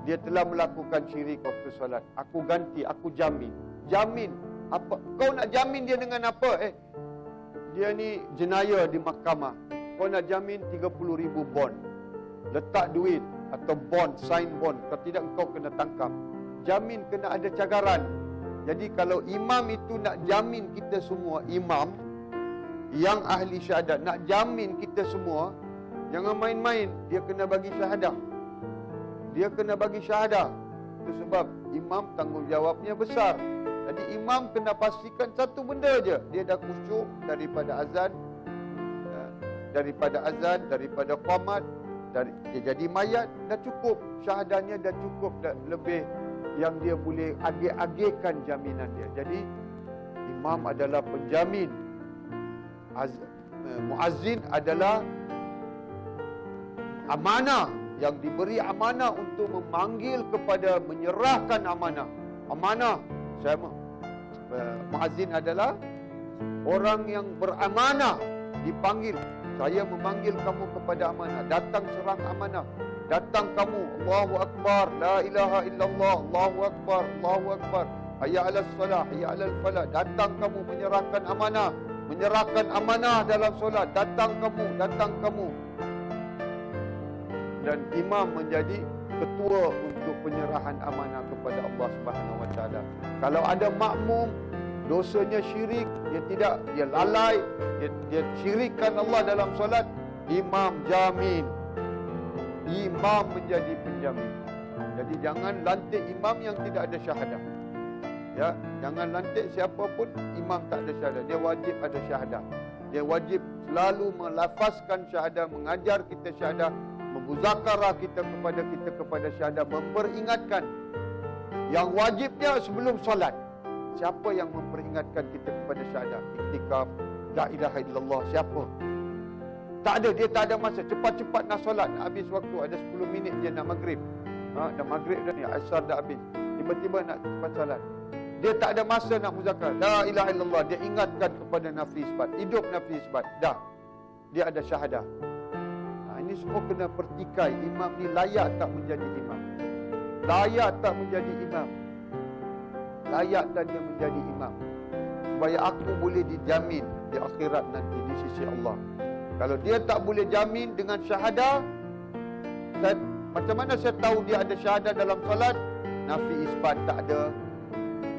Dia telah melakukan syirik waktu solat. Aku ganti, aku jamin. Jamin. Apa? Kau nak jamin dia dengan apa? Dia ni jenayah di mahkamah. Kau nak jamin 30,000 bond. Letak duit atau bond, sign bond. Kalau tidak, kau kena tangkap. Jamin kena ada cagaran. Jadi kalau imam itu nak jamin kita semua, imam yang ahli syahadat nak jamin kita semua, jangan main-main. Dia kena bagi syahadah. Dia kena bagi syahadah. Itu sebab imam tanggungjawabnya besar. Jadi imam kena pastikan satu benda je, dia dah khusyuk daripada azan, daripada qamat, dia jadi mayat, dah cukup. Syahadahnya dah cukup, dah lebih yang dia boleh agih-agihkan jaminan dia. Jadi imam adalah penjamin, muazzin adalah amanah, yang diberi amanah untuk memanggil kepada, menyerahkan amanah. Amanah, muazzin adalah orang yang beramanah, dipanggil. Saya memanggil kamu kepada amanah. Datang serang amanah. Datang kamu, Allahu Akbar, la ilaha illallah, Allahu Akbar, Allahu Akbar. hayya 'alas salah, hayya 'alal falah. Datang kamu menyerahkan amanah. Menyerahkan amanah dalam solat. Datang kamu. Dan imam menjadi ketua untuk penyerahan amanah kepada Allah Subhanahu Wa Taala. Kalau ada makmum dosanya syirik, dia lalai, dia syirikkan Allah dalam solat, imam jamin. Imam menjadi penjamin. Jadi jangan lantik imam yang tidak ada syahadah. Ya, jangan lantik siapa pun imam tak ada syahadah. Dia wajib ada syahadah. Dia wajib selalu melafazkan syahadah, mengajar kita syahadah, memuzakarah kita kepada syahadah, memperingatkan. Yang wajibnya sebelum solat. Siapa yang memperingatkan kita kepada syahadah? Iktikaf, la ilaha illallah, siapa? Tak ada, dia tak ada masa. Cepat-cepat nak solat, nak habis waktu. Ada 10 minit je nak maghrib. Dah maghrib dah ni, asar dah habis. Tiba-tiba nak cepat solat. Dia tak ada masa nak muzakarah. La ilaha illallah, dia ingatkan kepada nafi isbat. Hidup nafi isbat. Dah. Dia ada syahadah. Ini semua kena pertikai. Imam ni layak tak menjadi imam? Layak tak menjadi imam? Layak tak dia menjadi imam? Supaya aku boleh dijamin di akhirat nanti di sisi Allah. Kalau dia tak boleh jamin dengan syahadah, macam mana saya tahu dia ada syahadah dalam solat? Nafi isbat tak ada,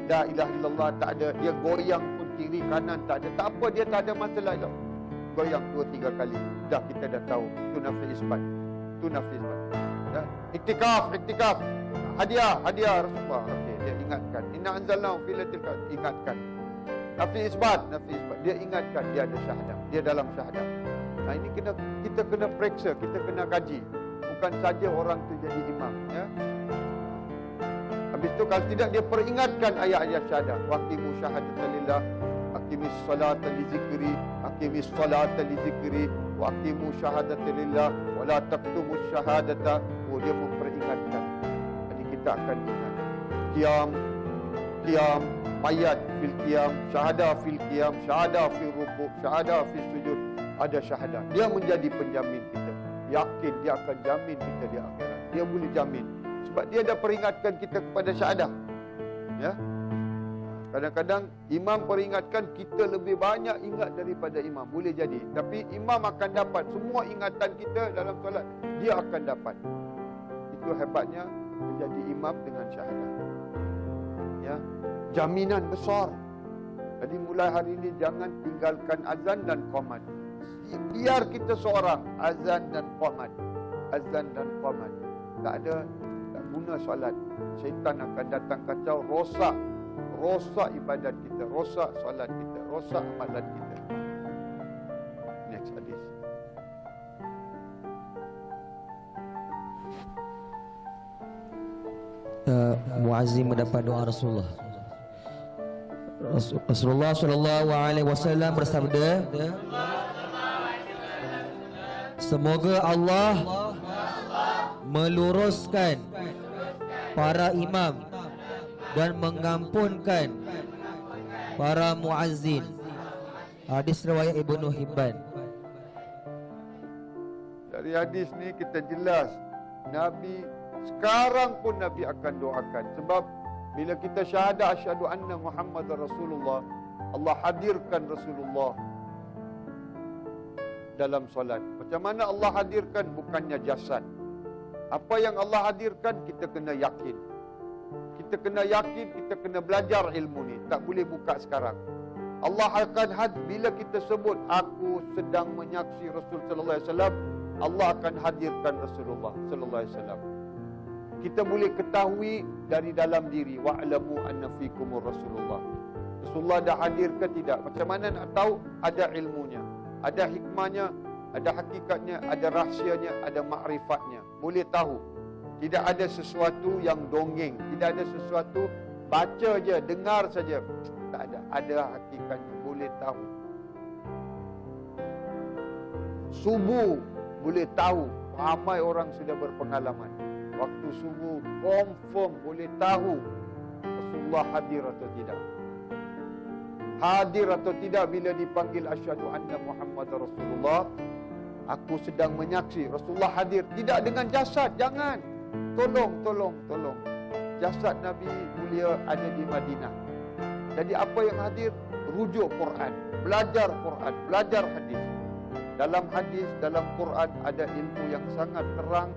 la ilaha illallah tak ada, dia goyang pun kiri kanan tak ada. Tak apa, dia tak ada masalah itu. Goyang 2-3 kali, dah kita dah tahu itu nafi isbat. Itu nafi isbat. Ya? Iktikaf. Hadiah Rasulullah. Okey, dia ingatkan. Inna anzalnahu fi lailatul qadr, ingatkan. Nafi isbat. Dia ingatkan dia ada syahadah. Dia dalam syahadah. Nah, ini kita kena periksa, kita kena kaji. Bukan saja orang tu jadi imam, ya. Habis tu kalau tidak dia peringatkan ayat-ayat syahadah. Waqimu syahadata lillah, aqimis salata li zikri, aqimis salata li zikri, waqimu syahadata lillah, wa la taqtumus syahadata. Oh, dia memperingatkan. Jadi kita akan ingat. Qiyam, mayat fil qiyam, syahadah fil qiyam, syahadah fil ruku', syahadah fil sujud. Ada syahadah. Dia menjadi penjamin kita. Yakin dia akan jamin kita di akhirat. Dia boleh jamin. Sebab dia dah peringatkan kita kepada syahadah. Ya. Kadang-kadang imam peringatkan, kita lebih banyak ingat daripada imam. Boleh jadi. Tapi imam akan dapat semua ingatan kita dalam solat. Dia akan dapat. Itu hebatnya menjadi imam dengan syahadah. Ya. Jaminan besar. Jadi mulai hari ini jangan tinggalkan azan dan qamat. Biar kita seorang azan dan qamat. Tak guna solat. Syaitan akan datang kacau, rosak ibadat kita, rosak solat kita, rosak amalan kita. Next hadis. Muazzin mendapat doa Rasulullah. Rasulullah sallallahu alaihi wasallam bersabda, semoga Allah meluruskan para imam dan mengampunkan para muazzin. Hadis riwayat Ibnu Hibban. Dari hadis ni kita jelas Nabi sekarang pun Nabi akan doakan. Sebab bila kita syahadah asyhadu anna Muhammadar Rasulullah, Allah hadirkan Rasulullah dalam solat. Macam mana Allah hadirkan? Bukannya jasad. Apa yang Allah hadirkan, kita kena yakin. Kita kena belajar ilmu ni. Tak boleh buka sekarang. Allah akan bila kita sebut aku sedang menyaksi Rasul sallallahu alaihi wasallam, Allah akan hadirkan Rasulullah sallallahu alaihi wasallam. Kita boleh ketahui dari dalam diri, wa'lamu anna fikumur Rasulullah. Rasulullah dah hadir ke tidak? Macam mana nak tahu? Ada ilmunya, ada hikmahnya, ada hakikatnya, ada rahsianya, ada makrifatnya. Boleh tahu. Tidak ada sesuatu yang dongeng, tidak ada sesuatu baca je, dengar saja. Tak ada. Ada hakikatnya, boleh tahu. Subuh boleh tahu. Ramai orang sudah berpengalaman. Waktu subuh confirm boleh tahu Rasulullah hadir atau tidak. Hadir atau tidak bila dipanggil asyhadu anna Muhammadar Rasulullah. Aku sedang menyaksi Rasulullah hadir. Tidak dengan jasad, jangan. Tolong. jasad Nabi mulia ada di Madinah. Jadi apa yang hadir? Rujuk Quran, belajar Quran, belajar hadis. Dalam hadis, dalam Quran ada ilmu yang sangat terang,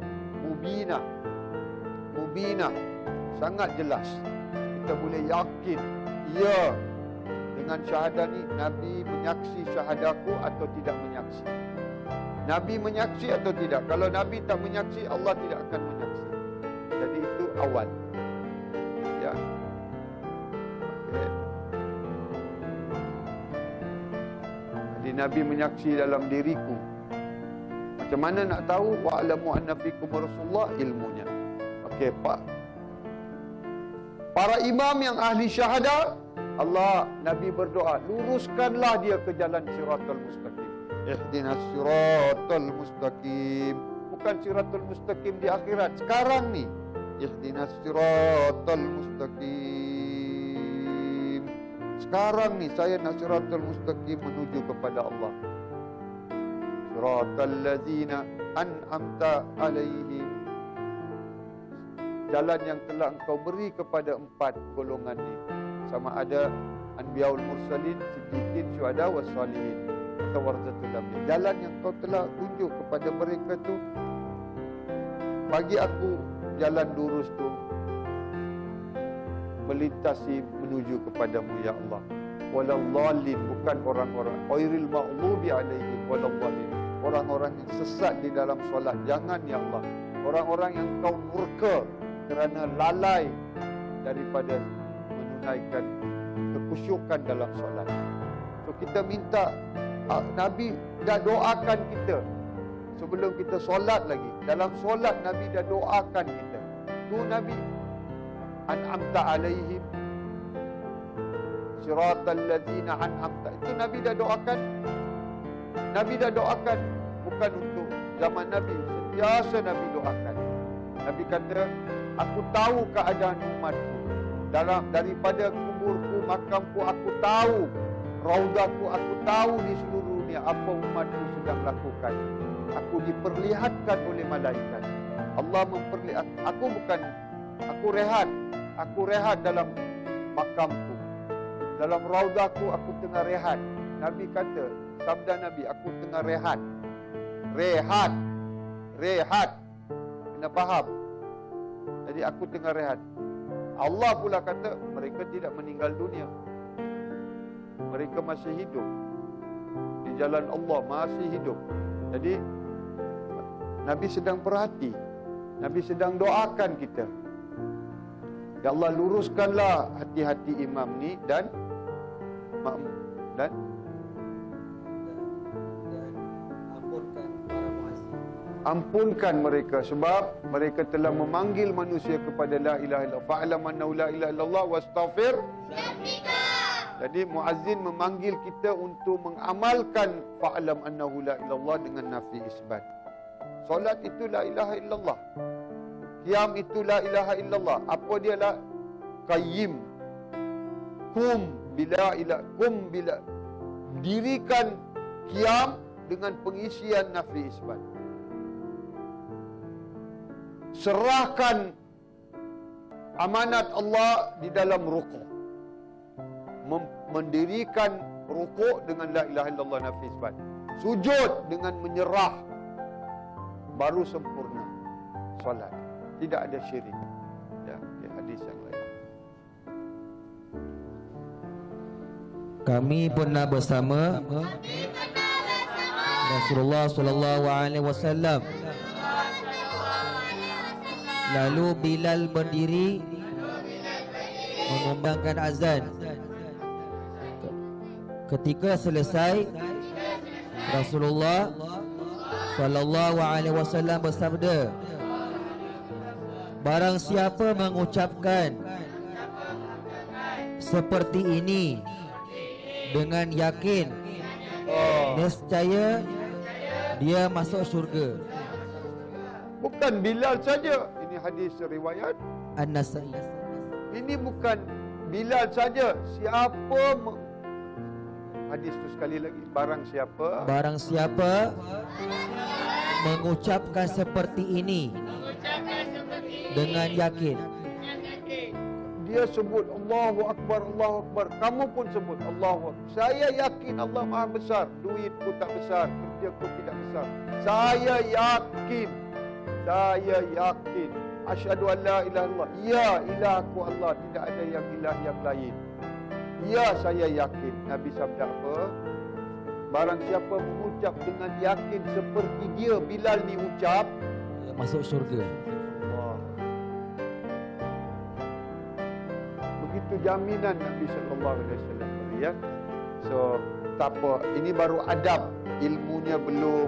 mubinah. Mubinah, sangat jelas. Kita boleh yakin, ya, dengan syahadah ni Nabi menyaksi syahadaku atau tidak menyaksi. Nabi menyaksi atau tidak. Kalau Nabi tak menyaksi, Allah tidak akan menyaksi. Jadi itu awal. Ya. Okay. Jadi Nabi menyaksi dalam diriku. Macam mana nak tahu? Wa'alamu anna fikum Rasulullah, ilmunya. Okey, Pak. Para imam yang ahli syahadah, Allah, Nabi berdoa, luruskanlah dia ke jalan siratal mustaqim. Ihdinas siratal mustaqim. Bukan siratal mustaqim di akhirat, sekarang ni. Ihdinas siratal mustaqim. Sekarang ni saya nak siratal mustaqim menuju kepada Allah. Siratal ladzina an'amta alaihim. Jalan yang telah engkau beri kepada 4 golongan ni. Sama ada Anbiyaul Mursalin, Siddiqin, Syuhada, Wassalihin atau Warzatul Anbiya. Jalan yang kau telah tunjuk kepada mereka tu, bagi aku jalan lurus tu melintasi menuju kepadamu ya Allah. Waladhdallin, bukan orang-orang ghairil maghdubi alaihim waladhdallin, orang-orang yang sesat di dalam solat. Jangan ya Allah, orang-orang yang kau murka kerana lalai daripada menunaikan kekhusyukan dalam solat. So kita minta, Nabi dah doakan kita sebelum kita solat lagi. Dalam solat Nabi dah doakan kita. Tu Nabi an'amta alaihim siratal ladzina an'amta. Itu Nabi dah doakan. Nabi dah doakan, bukan untuk zaman Nabi, sentiasa Nabi doakan. Nabi kata, aku tahu keadaan umatku. Daripada kuburku, makamku, aku tahu. Raudahku, aku tahu di seluruh dunia apa umatku sedang lakukan. Aku diperlihatkan oleh malaikat. Allah memperlihatkan. Aku rehat dalam makamku. Dalam raudahku, aku tengah rehat. Nabi kata, sabda Nabi, aku tengah rehat. Rehat. Kena faham. Jadi aku tengah rehat. Allah pula kata, mereka tidak meninggal dunia. Mereka masih hidup. Di jalan Allah masih hidup. Jadi Nabi sedang perhati. Nabi sedang doakan kita. Ya Allah, luruskanlah hati-hati imam ni dan ampunkan mereka sebab mereka telah memanggil manusia kepada la ilaha illallah. Fa'lam annahu la ilaha illallah wastaghfir dzambika. Jadi muazzin memanggil kita untuk mengamalkan fa'lam annahu la ilaha illallah dengan nafi isbat. Solat itu la ilaha illallah. Qiyam itu la ilaha illallah. Apa dia la? Qayyim. Kum bila. Dirikan qiyam dengan pengisian nafi isbat. Serahkan amanat Allah di dalam rukuk. Mendirikan rukuk dengan la ilaha illallah nafi isbat. Sujud dengan menyerah. Baru sempurna solat. Tidak ada syirik. Ya, di hadis yang lain. Kami pernah bersama Rasulullah sallallahu alaihi wasallam. Lalu Bilal berdiri mengumandangkan azan. Ketika selesai, Rasulullah sallallahu alaihi wasallam bersabda, barang siapa mengucapkan seperti ini dengan yakin, nescaya dia masuk syurga. Bukan Bilal saja. Ini hadis riwayat An-Nasa'i. Ini bukan Bilal saja. Hadis itu sekali lagi. Barang siapa mengucapkan seperti ini dengan yakin, Dia sebut Allahu Akbar, Allahu Akbar. Kamu pun sebut Allahu Akbar. Saya yakin Allah Maha Besar. Duitku tak besar, kerjaku tidak besar. Saya yakin. Asyhadu an la ilaha illallah. Ya, ilahku Allah, tidak ada yang ilah yang lain. Ya, saya yakin. Nabi sabda apa? Barang siapa mengucap dengan yakin seperti dia Bilal ni ucap, masuk syurga. Allah. Begitu jaminan Nabi sallallahu alaihi wasallam, ya. So, tak apa, ini baru adab, ilmunya belum,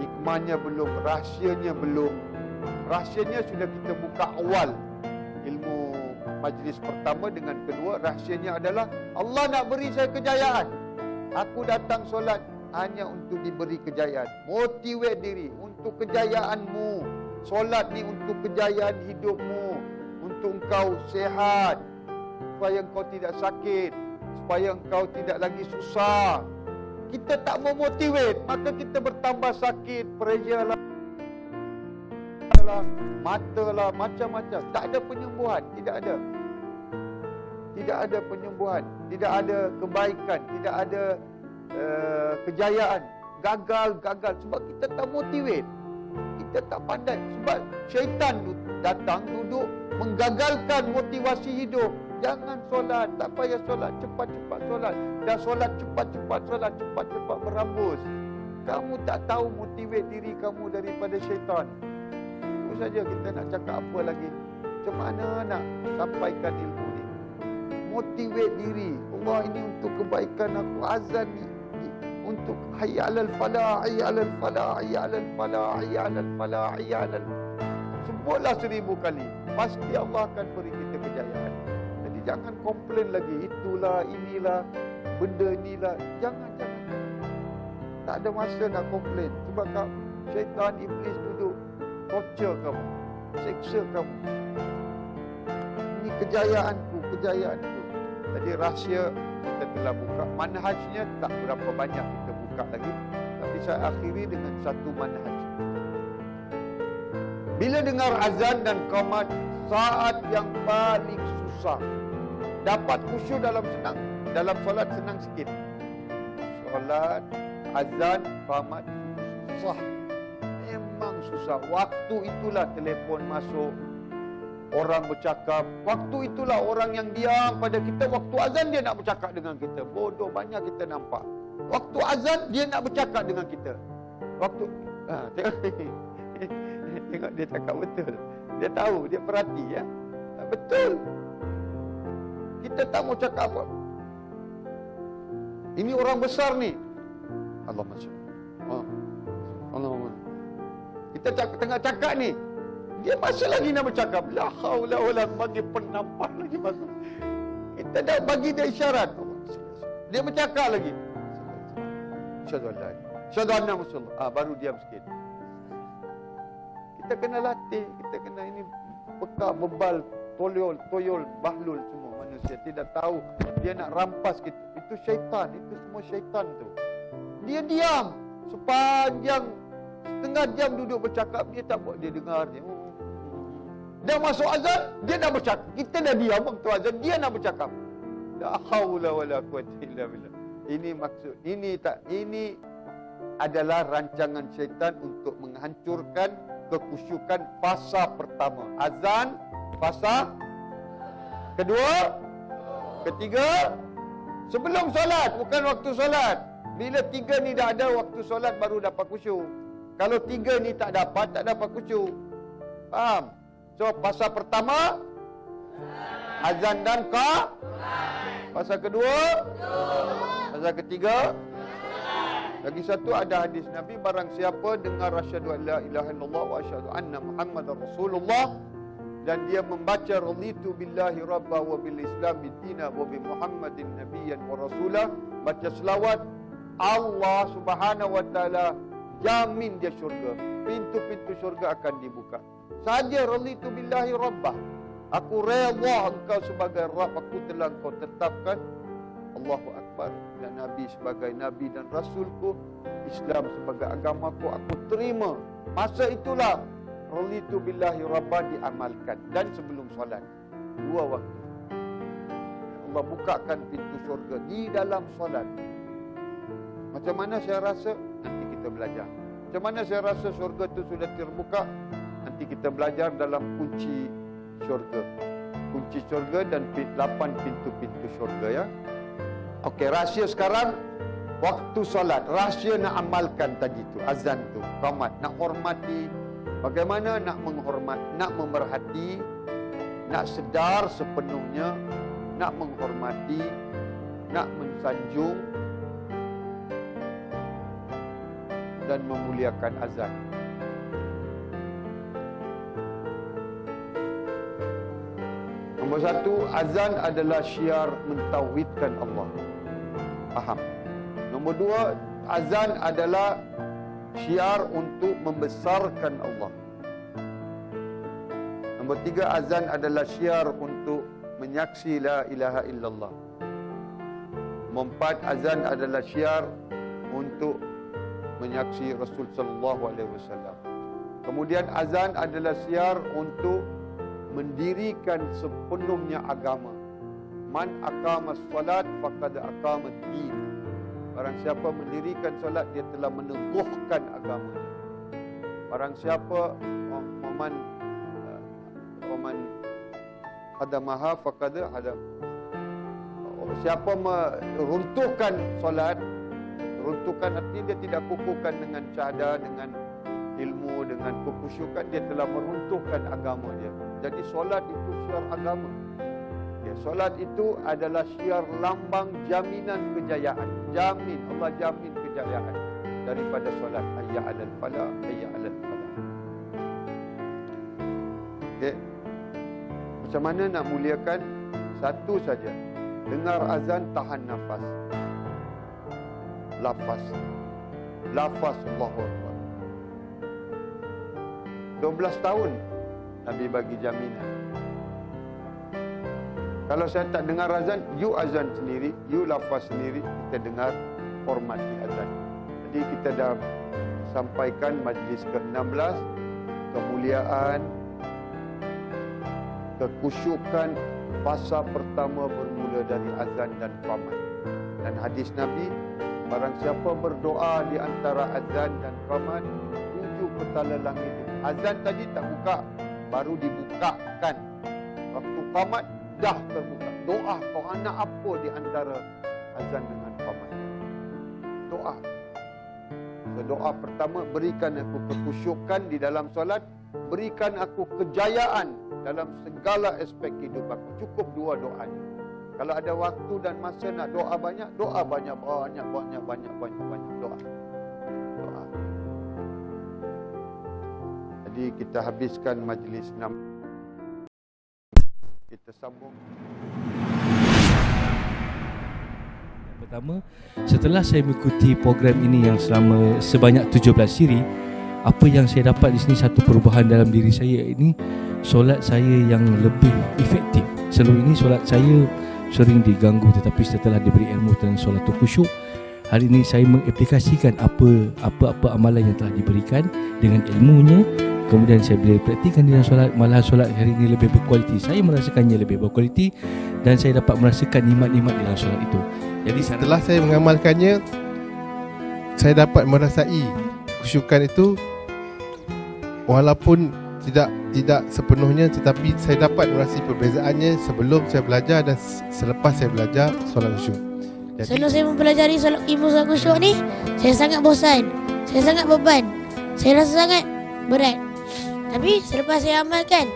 hikmahnya belum, rahsianya belum. Rahsianya sudah kita buka awal. Ilmu majlis pertama dengan kedua, rahsianya adalah Allah nak beri saya kejayaan. Aku datang solat hanya untuk diberi kejayaan. Motivate diri untuk kejayaanmu. Solat ni untuk kejayaan hidupmu, untuk engkau sehat, supaya engkau tidak sakit, supaya engkau tidak lagi susah. Kita tak memotivate, maka kita bertambah sakit, pressure lah, mata lah, macam-macam. Tak ada penyembuhan, tidak ada. Tidak ada penyembuhan, tidak ada kebaikan, tidak ada kejayaan. Gagal. Sebab kita tak motivate, kita tak pandai. Sebab syaitan datang duduk menggagalkan motivasi hidup. Jangan solat, tak payah solat, cepat-cepat solat. Dah solat cepat-cepat solat, cepat-cepat berambus. Kamu tak tahu motivate diri kamu daripada syaitan. Itu saja kita nak cakap apa lagi. Macam mana nak sampaikan ilmu ni? Motivate diri. Allah, ini untuk kebaikan aku. Azan ni untuk hayya 'alal falah, hayya 'alal falah, hayya 'alal falah, hayya 'alal falah, hayya 'alal. Sebutlah 1000 kali. Pasti Allah akan beri kita kejayaan. Jadi jangan komplain lagi. Itulah, inilah, benda inilah. Jangan. Tak ada masa nak komplain. Sebab syaitan, iblis duduk torture kamu, seksa kamu. Ini kejayaanku. Jadi rahsia kita telah buka. Manhajnya tak berapa banyak kita buka lagi, tapi saya akhiri dengan satu manhaj. Bila dengar azan dan qamat, saat yang paling susah. Dapat khusyuk dalam solat senang sikit. Solat, azan, qamat susah. Memang susah. Waktu itulah telefon masuk, orang bercakap. Waktu itulah orang yang diam pada kita. Waktu azan dia nak bercakap dengan kita. Bodoh banyak kita nampak. Waktu azan dia nak bercakap dengan kita. Waktu tengok dia cakap betul. Dia tahu, dia perhati, ya. Betul. Kita tak mau cakap apa. Ini orang besar ni. Allahumma shalli. Allahumma. Kita tengah cakap ni. Dia masih lagi nak bercakap. La haula wala bagi penampar lagi masuk. Kita dah bagi dia isyarat. Dia bercakap lagi. Asyhadu an la ilaha illallah. Asyhadu anna Rasulullah. Baru diam sikit. Kita kena latih, kita kena ini bekal, bebal, toyol, bahlul semua manusia. Tidak tahu, dia nak rampas kita. Itu syaitan, itu semua syaitan tu. Dia diam sepanjang setengah jam duduk bercakap, dia tak buat, dia dengar dia. Dah masuk azan, dia dah bercakap. Kita dah diam waktu azan, dia nak bercakap. La haula wala quwwata illa billah. Ini maksud, ini adalah rancangan syaitan untuk menghancurkan kekhusyukan fasa pertama. Azan, fasa kedua, ketiga, sebelum solat, bukan waktu solat. Bila 3 ni dah ada, waktu solat baru dapat khusyuk. Kalau 3 ni tak dapat khusyuk. Faham? So, fasa pertama azan dan fasa kedua, fasa ketiga. Lagi satu ada hadis Nabi, barang siapa dengar asyhadu an la ilaha illallah wa asyhadu anna Muhammadar Rasulullah, dan dia membaca raditu billahi rabba wa bil islam dinan wa bi Muhammadin nabiyyan wa rasulah, baca selawat, Allah Subhanahu wa taala jamin dia syurga. Pintu-pintu syurga akan dibuka. Saja raditu billahi rabba, aku redha engkau sebagai Rabb, aku telah engkau tetapkan Allahu Akbar, dan Nabi sebagai Nabi dan Rasulku, Islam sebagai agamaku, aku terima. Masa itulah raditu billahi rabba diamalkan. Dan sebelum solat, 2 waktu. Allah bukakan pintu syurga di dalam solat. Macam mana saya rasa? Nanti kita belajar. Macam mana saya rasa syurga itu sudah terbuka? Nanti kita belajar dalam kunci syurga. Kunci syurga dan 8 pintu-pintu syurga, ya. Okey, rahsia sekarang waktu solat. Rahsia nak amalkan tadi tu, azan tu, qamat, nak hormati. Bagaimana nak menghormat, nak memerhati, nak sedar sepenuhnya, nak menghormati, nak mensanjung dan memuliakan azan. Nombor 1, azan adalah syiar mentauhidkan Allah. Faham? Nombor 2, azan adalah syiar untuk membesarkan Allah. Nombor 3, azan adalah syiar untuk menyaksi la ilaha illallah. Nombor 4, azan adalah syiar untuk menyaksi Rasul sallallahu alaihi wasallam. Kemudian azan adalah syiar untuk mendirikan sepenuhnya agama. Man aqamas solat faqad aqamat din. Barang siapa mendirikan solat, dia telah meneguhkan agamanya. Barang siapa man hadamaha faqad hadam. Siapa meruntuhkan solat, runtuhkan artinya dia tidak kukuhkan dengan syahada, dengan ilmu, dengan kekhusyukan, dia telah meruntuhkan agama dia. Jadi solat itu syiar agama. Ya, solat itu adalah syiar lambang jaminan kejayaan. Jamin, Allah jamin kejayaan daripada solat. Hayya 'alal falah, hayya 'alal falah. Okey. Macam mana nak muliakan? Satu saja. Dengar azan, tahan nafas. Lafaz. Lafaz Allahu Akbar. 12 tahun Nabi bagi jaminan. Kalau saya tak dengar azan, you azan sendiri, you lafaz sendiri, kita dengar, hormati azan. Jadi kita dah sampaikan majlis ke-16, kemuliaan, kekhusyukan fasa pertama bermula dari azan dan qamat. Dan hadis Nabi, barang siapa berdoa di antara azan dan qamat, 7 petala langit. Azan tadi tak buka, baru dibukakan. Waktu qamat dah terbuka. Doa kau nak apa di antara azan dengan qamat? Doa. Doa pertama, berikan aku kekhusyukan di dalam solat, berikan aku kejayaan dalam segala aspek kehidupanku. Cukup 2 doa ni. Kalau ada waktu dan masa nak doa banyak, doa banyak doa. Doa. Jadi kita habiskan majlis 6. Kita sambung. Pertama, setelah saya mengikuti program ini yang selama sebanyak 17 siri, apa yang saya dapat di sini, satu perubahan dalam diri saya ini, solat saya yang lebih efektif. Sebelum ini solat saya sering diganggu, tetapi setelah diberi ilmu tentang solat khusyuk, hari ini saya mengaplikasikan apa-apa amalan yang telah diberikan dengan ilmunya. Kemudian saya boleh praktikkan dalam solat, malah solat hari ini lebih berkualiti. Saya merasakannya lebih berkualiti dan saya dapat merasakan nikmat-nikmat dalam solat itu. Jadi setelah saya mengamalkannya, saya dapat merasai khusyukan itu walaupun tidak sepenuhnya, tetapi saya dapat merasai perbezaannya sebelum saya belajar dan selepas saya belajar solat khusyuk. Sebelum saya mempelajari ilmu solat khusyuk ni, saya sangat bosan, saya sangat beban, saya rasa sangat berat. Tapi selepas saya amalkan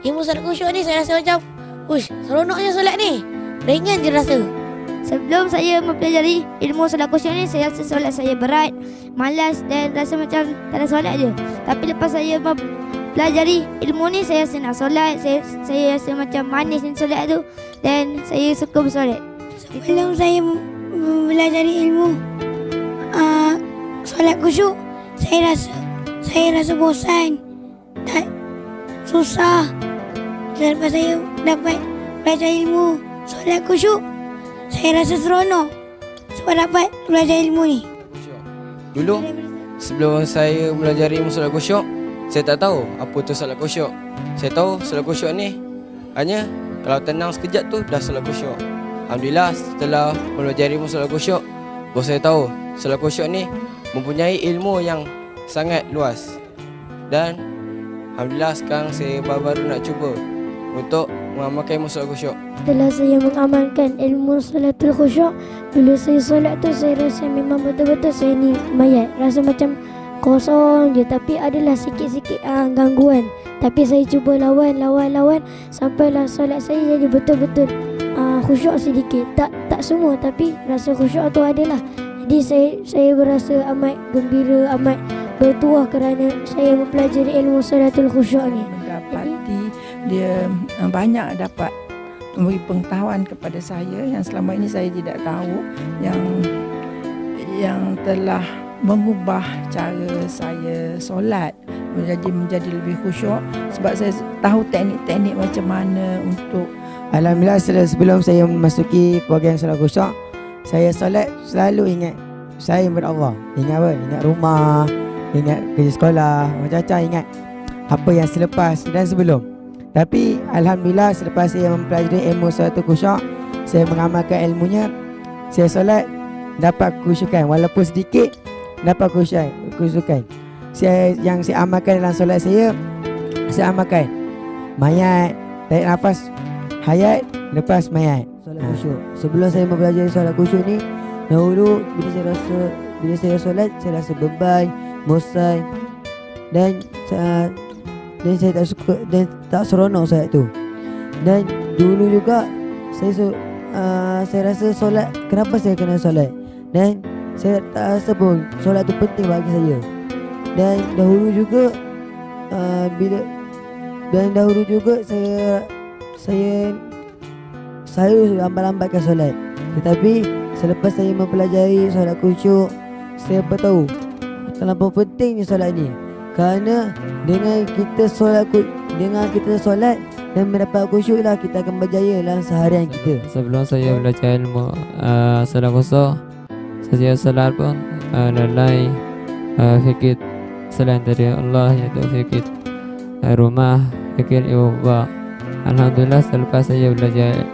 ilmu solat khusyuk ni, saya rasa macam, uish, seronoknya solat ni, ringan je rasa. Sebelum saya mempelajari ilmu solat khusyuk ni, saya rasa solat saya berat, malas dan rasa macam tak ada solat je. Tapi lepas saya mempelajari ilmu ni, saya rasa nak solat, saya rasa macam manis ni solat tu, dan saya suka bersolat. Sebelum saya mempelajari ilmu solat khusyuk, saya rasa bosan dan susah. Selepas saya dapat belajar ilmu solat khusyuk, saya rasa seronok sebab dapat belajar ilmu ni. Dulu sebelum saya belajar ilmu solat khusyuk, saya tak tahu apa tu solat khusyuk. Saya tahu solat khusyuk ni hanya kalau tenang sekejap tu dah solat khusyuk. Alhamdulillah setelah mempelajari ilmu solat khusyuk, baru saya tahu solat khusyuk ni mempunyai ilmu yang sangat luas. Dan alhamdulillah sekarang saya baru-baru nak cuba untuk mengamalkan ilmu solat khusyuk. Setelah saya mengamalkan ilmu solatul khusyuk, bila saya solat tu saya rasa memang betul-betul saya ni mayat. Rasa macam kosong je, tapi adalah sikit-sikit gangguan. Tapi saya cuba lawan sampailah solat saya jadi betul-betul khusyuk sedikit. Tak semua, tapi rasa khusyuk tu adalah. Jadi saya berasa amat gembira, amat bertuah kerana saya mempelajari ilmu solatul khusyuk ni. Mendapati dia banyak dapat memberi pengetahuan kepada saya yang selama ini saya tidak tahu, yang telah mengubah cara saya solat menjadi lebih khusyuk, sebab saya tahu teknik-teknik macam mana untuk. Alhamdulillah, sebelum saya memasuki program solat khusyuk, saya solat selalu ingat saya berAllah. Ingat apa? Ingat rumah, ingat kerja sekolah, macam-macam ingat apa yang selepas dan sebelum. Tapi alhamdulillah selepas saya mempelajari ilmu solatul khusyuk, saya mengamalkan ilmunya, saya solat dapat khusyukan, walaupun sedikit dapat khusyukan. Yang saya amalkan dalam solat saya amalkan mayat, tarik nafas hayat, lepas mayat. Solat khusyuk. Sebelum saya mempelajari solat khusyuk ni, dahulu bila saya solat saya rasa beban, bosan dan saya tak suka dan tak seronok solat tu. Dan dulu juga saya rasa solat, kenapa saya kena solat, dan saya tak rasa pun solat tu penting bagi saya. Dan dahulu juga saya lambat-lambatkan solat. Tetapi selepas saya mempelajari solat khusyuk, saya tahu terlampau pentingnya solat ni. Kerana dengan kita solat dan mendapat khusyuk lah, kita akan berjaya dalam seharian kita. Sebelum saya belajar ilmu solat khusyuk, saya solat pun lalai fikir selain dari Allah, iaitu fikir rumah, fikir ibu bapa. Alhamdulillah selepas saya belajar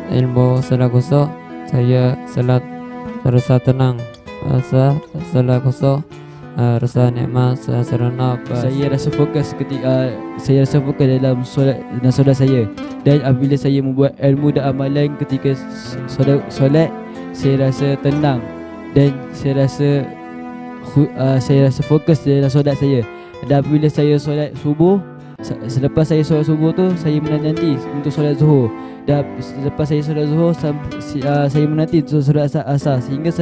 ilmu solat khusyuk, saya solat terasa tenang, solat khusyuk rasa nikmat, rasa rendah. Saya rasa fokus dalam solat saya. Dan apabila saya membuat ilmu dan amalan ketika solat, saya rasa tenang dan saya rasa fokus dalam solat saya. Dan apabila saya solat subuh, selepas saya solat subuh tu, saya menanti untuk solat zuhur. Dan selepas saya solat zuhur, saya menanti untuk solat asar sehingga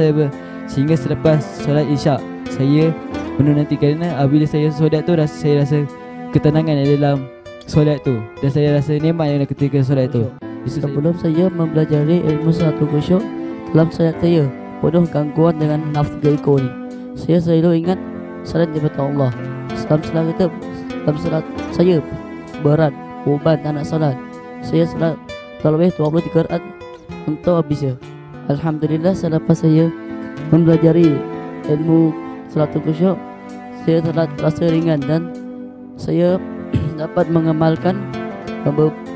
selepas solat isyak saya menanti, kerana apabila saya solat tu saya rasa ketenangan dalam solat tu dan saya rasa nikmat yang ketika solat tu. Sebelum saya mempelajari ilmu solatul khusyuk, dalam solat saya penuh gangguan dengan nafsu ego ni. Saya selalu ingat salat daripada Allah. Dalam solat saya berat, beban tak nak solat. Saya solat lebih 23 rakaat untuk habisnya. Alhamdulillah selepas saya mempelajari ilmu solatul khusyuk, saya telah terasa ringan dan saya dapat mengamalkan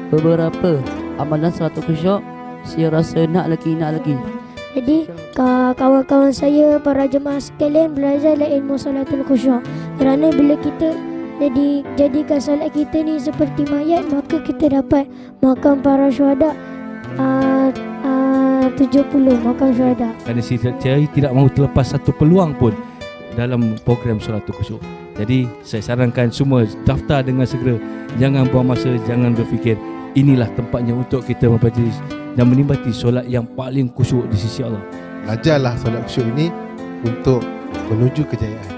beberapa amalan solatul khusyuk. Saya rasa nak lagi. Jadi kawan-kawan saya, para jemaah sekalian, belajarlah ilmu solatul khusyuk. Kerana bila kita jadikan solat kita ni seperti mayat, maka kita dapat makam para syuhada 70 makam syuhada. Kerana saya tidak mahu terlepas satu peluang pun dalam program solatul khusyuk. Jadi saya sarankan semua daftar dengan segera. Jangan buang masa, jangan berfikir. Inilah tempatnya untuk kita mempelajari dan menikmati solat yang paling khusyuk di sisi Allah. Belajarlah solat khusyuk ini untuk menuju kejayaan.